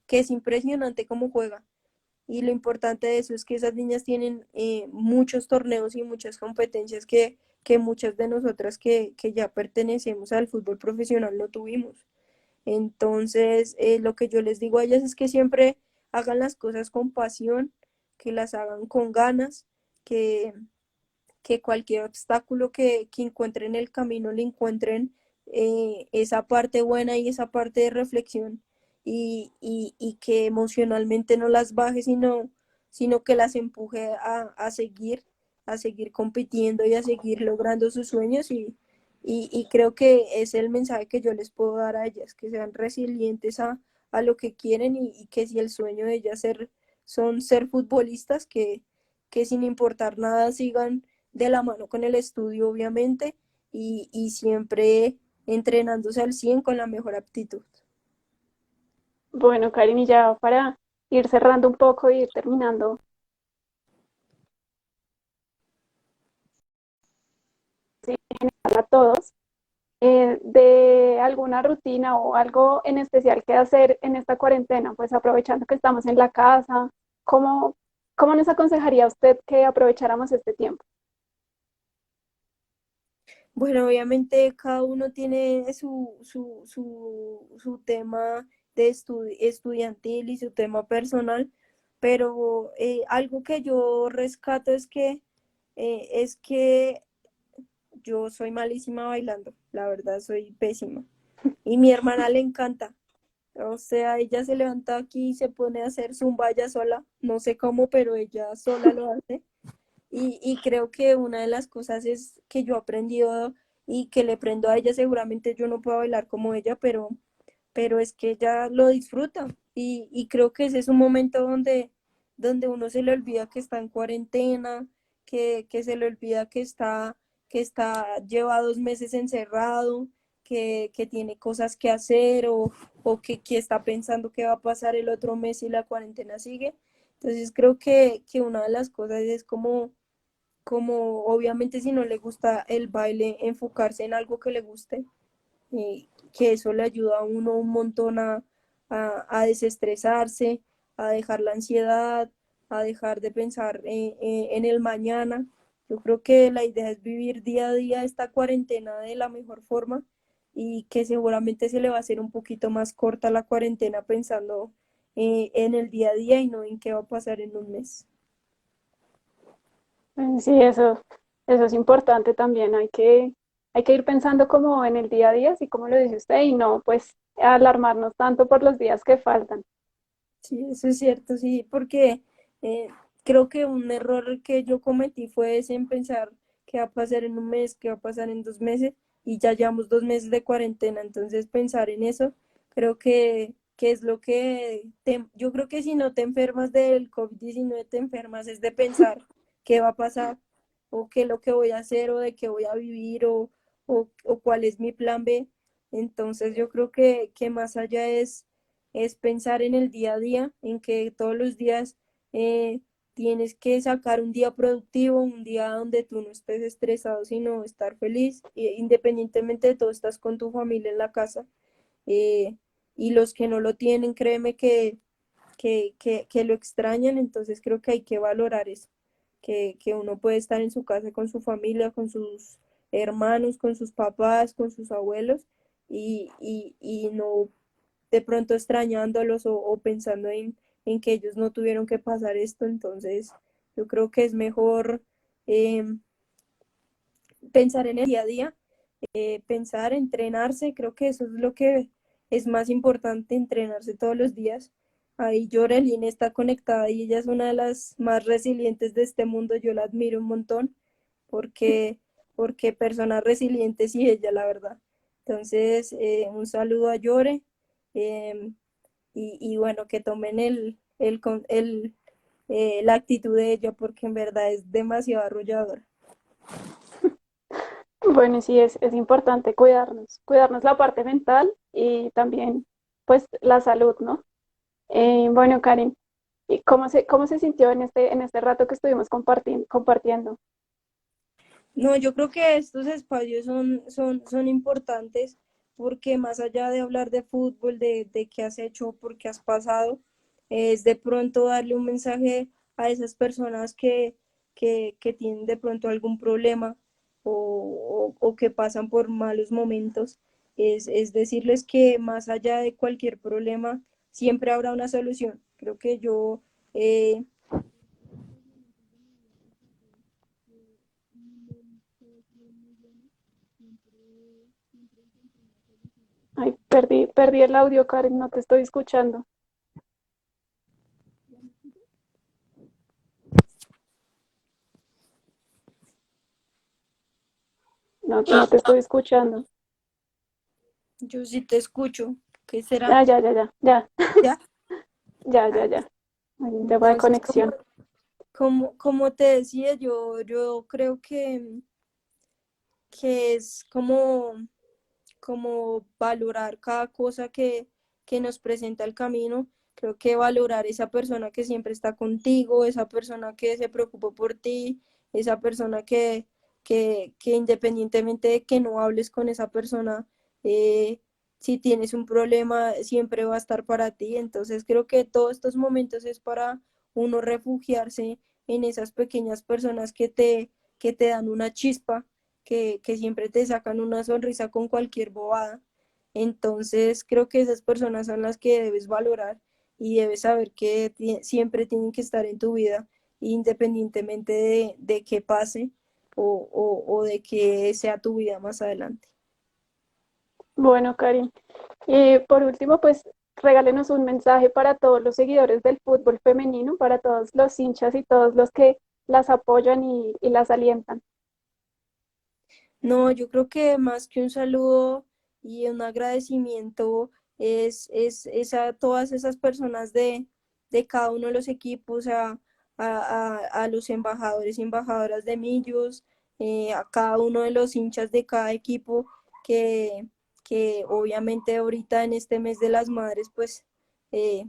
es impresionante cómo juega. Y lo importante de eso es que esas niñas tienen muchos torneos y muchas competencias que muchas de nosotras que ya pertenecemos al fútbol profesional no tuvimos. Entonces, lo que yo les digo a ellas es que siempre hagan las cosas con pasión, que las hagan con ganas, que, que cualquier obstáculo que encuentren en el camino le encuentren esa parte buena y esa parte de reflexión y que emocionalmente no las baje, sino que las empuje a seguir compitiendo y a seguir logrando sus sueños y creo que es el mensaje que yo les puedo dar a ellas, que sean resilientes a lo que quieren y que si el sueño de ellas son ser futbolistas, que sin importar nada sigan de la mano con el estudio, obviamente, y siempre entrenándose al 100 con la mejor aptitud. Bueno, Karen, y ya para ir cerrando un poco y ir terminando a todos, de alguna rutina o algo en especial que hacer en esta cuarentena, pues aprovechando que estamos en la casa, ¿cómo, cómo nos aconsejaría usted que aprovecháramos este tiempo? Bueno, obviamente cada uno tiene su tema de estudiantil y su tema personal, pero algo que yo rescato es que yo soy malísima bailando, la verdad soy pésima. Y mi hermana le encanta. O sea, ella se levanta aquí y se pone a hacer zumba ella sola. No sé cómo, pero ella sola lo hace. Y creo que una de las cosas es que yo he aprendido y que le prendo a ella, seguramente yo no puedo bailar como ella, pero es que ella lo disfruta. Y creo que ese es un momento donde uno se le olvida que está en cuarentena, que se le olvida que está, lleva 2 meses encerrado, que tiene cosas que hacer o que está pensando qué va a pasar el otro mes si la cuarentena sigue. Entonces creo que una de las cosas es como obviamente si no le gusta el baile, enfocarse en algo que le guste, que eso le ayuda a uno un montón a desestresarse, a dejar la ansiedad, a dejar de pensar en el mañana. Yo creo que la idea es vivir día a día esta cuarentena de la mejor forma y que seguramente se le va a hacer un poquito más corta la cuarentena pensando en el día a día y no en qué va a pasar en un mes. Sí, eso es importante también. Hay que ir pensando como en el día a día, así como lo dice usted, y no pues alarmarnos tanto por los días que faltan. Sí, eso es cierto, sí, porque eh, creo que un error que yo cometí fue ese en pensar qué va a pasar en un mes, qué va a pasar en 2 meses, y ya llevamos 2 meses de cuarentena, entonces pensar en eso, creo que es lo yo creo que si no te enfermas del COVID-19 te enfermas es de pensar qué va a pasar, o qué es lo que voy a hacer, o de qué voy a vivir, o cuál es mi plan B. Entonces yo creo que más allá es pensar en el día a día, en que todos los días tienes que sacar un día productivo, un día donde tú no estés estresado, sino estar feliz, independientemente de todo, estás con tu familia en la casa. eh, y los que no lo tienen, créeme que lo extrañan, entonces creo que hay que valorar eso, que uno puede estar en su casa con su familia, con sus hermanos, con sus papás, con sus abuelos, y no de pronto extrañándolos o pensando en que ellos no tuvieron que pasar esto, entonces yo creo que es mejor eh, pensar en el día a día, pensar, entrenarse, creo que eso es lo que es más importante, entrenarse todos los días. Ahí Yorelin está conectada y ella es una de las más resilientes de este mundo, yo la admiro un montón porque, porque personas resilientes y ella, la verdad. Entonces, un saludo a Yore. eh, y bueno, que tomen la actitud de ella porque en verdad es demasiado arrolladora. Bueno, sí, es importante cuidarnos la parte mental y también, pues, la salud, ¿no? Bueno, Karen, ¿y cómo se sintió en este rato que estuvimos compartiendo? No, yo creo que estos espacios son importantes porque más allá de hablar de fútbol, de qué has hecho, por qué has pasado, es de pronto darle un mensaje a esas personas que tienen de pronto algún problema o que pasan por malos momentos. Es decirles que más allá de cualquier problema, siempre habrá una solución. Creo que yo... eh, Ay, perdí el audio, Karen, no te estoy escuchando. No, no te estoy escuchando. yo sí te escucho. ¿Qué será? Ah, ya, ¿Ya? ya. Hay un tema de Entonces, conexión. como te decía, yo creo que es como valorar cada cosa que nos presenta el camino. Creo que valorar esa persona que siempre está contigo, esa persona que se preocupa por ti, esa persona que independientemente de que no hables con esa persona, eh, si tienes un problema, siempre va a estar para ti. Entonces creo que todos estos momentos es para uno refugiarse en esas pequeñas personas que te dan una chispa, que siempre te sacan una sonrisa con cualquier bobada. Entonces, creo que esas personas son las que debes valorar y debes saber que siempre tienen que estar en tu vida, independientemente de qué pase o de que sea tu vida más adelante. Bueno, Karen. Y por último, pues regálenos un mensaje para todos los seguidores del fútbol femenino, para todos los hinchas y todos los que las apoyan y las alientan. No, yo creo que más que un saludo y un agradecimiento es a todas esas personas de cada uno de los equipos, a los embajadores y embajadoras de Millos, a cada uno de los hinchas de cada equipo que, que obviamente ahorita en este mes de las madres pues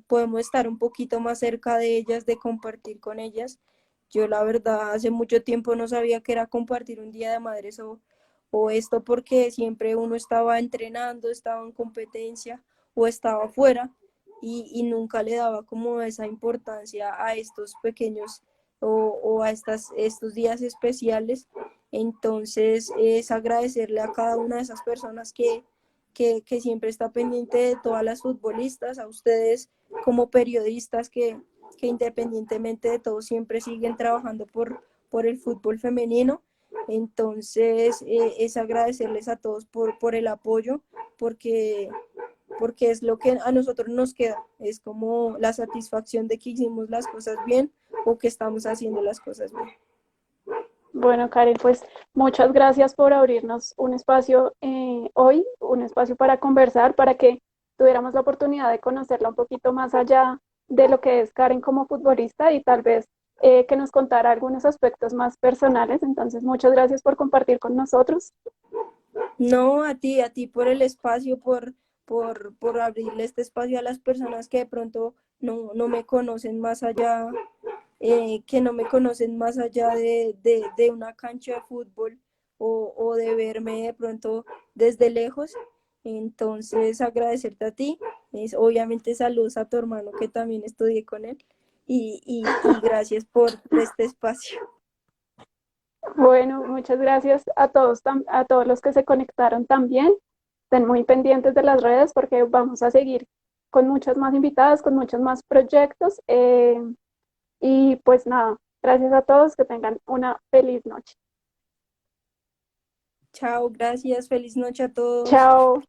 podemos estar un poquito más cerca de ellas, de compartir con ellas. Yo la verdad hace mucho tiempo no sabía que era compartir un día de madres o esto porque siempre uno estaba entrenando, estaba en competencia o estaba afuera y nunca le daba como esa importancia a estos pequeños o a estos días especiales. Entonces es agradecerle a cada una de esas personas que siempre está pendiente de todas las futbolistas, a ustedes como periodistas que independientemente de todo siempre siguen trabajando por el fútbol femenino. Entonces, es agradecerles a todos por el apoyo, porque, porque es lo que a nosotros nos queda, es como la satisfacción de que hicimos las cosas bien o que estamos haciendo las cosas bien. Bueno, Karen, pues muchas gracias por abrirnos un espacio hoy, un espacio para conversar, para que tuviéramos la oportunidad de conocerla un poquito más allá de lo que es Karen como futbolista y tal vez que nos contara algunos aspectos más personales. Entonces, muchas gracias por compartir con nosotros. No, a ti por el espacio, por abrirle este espacio a las personas que de pronto no me conocen más allá, que no me conocen más allá de una cancha de fútbol o de verme de pronto desde lejos. Entonces, agradecerte a ti. Obviamente, saludos a tu hermano que también estudié con él y gracias por este espacio. Bueno, muchas gracias a todos, a todos los que se conectaron también. Estén muy pendientes de las redes porque vamos a seguir con muchas más invitadas, con muchos más proyectos. Y pues nada, gracias a todos, que tengan una feliz noche. Chao, gracias, feliz noche a todos. Chao.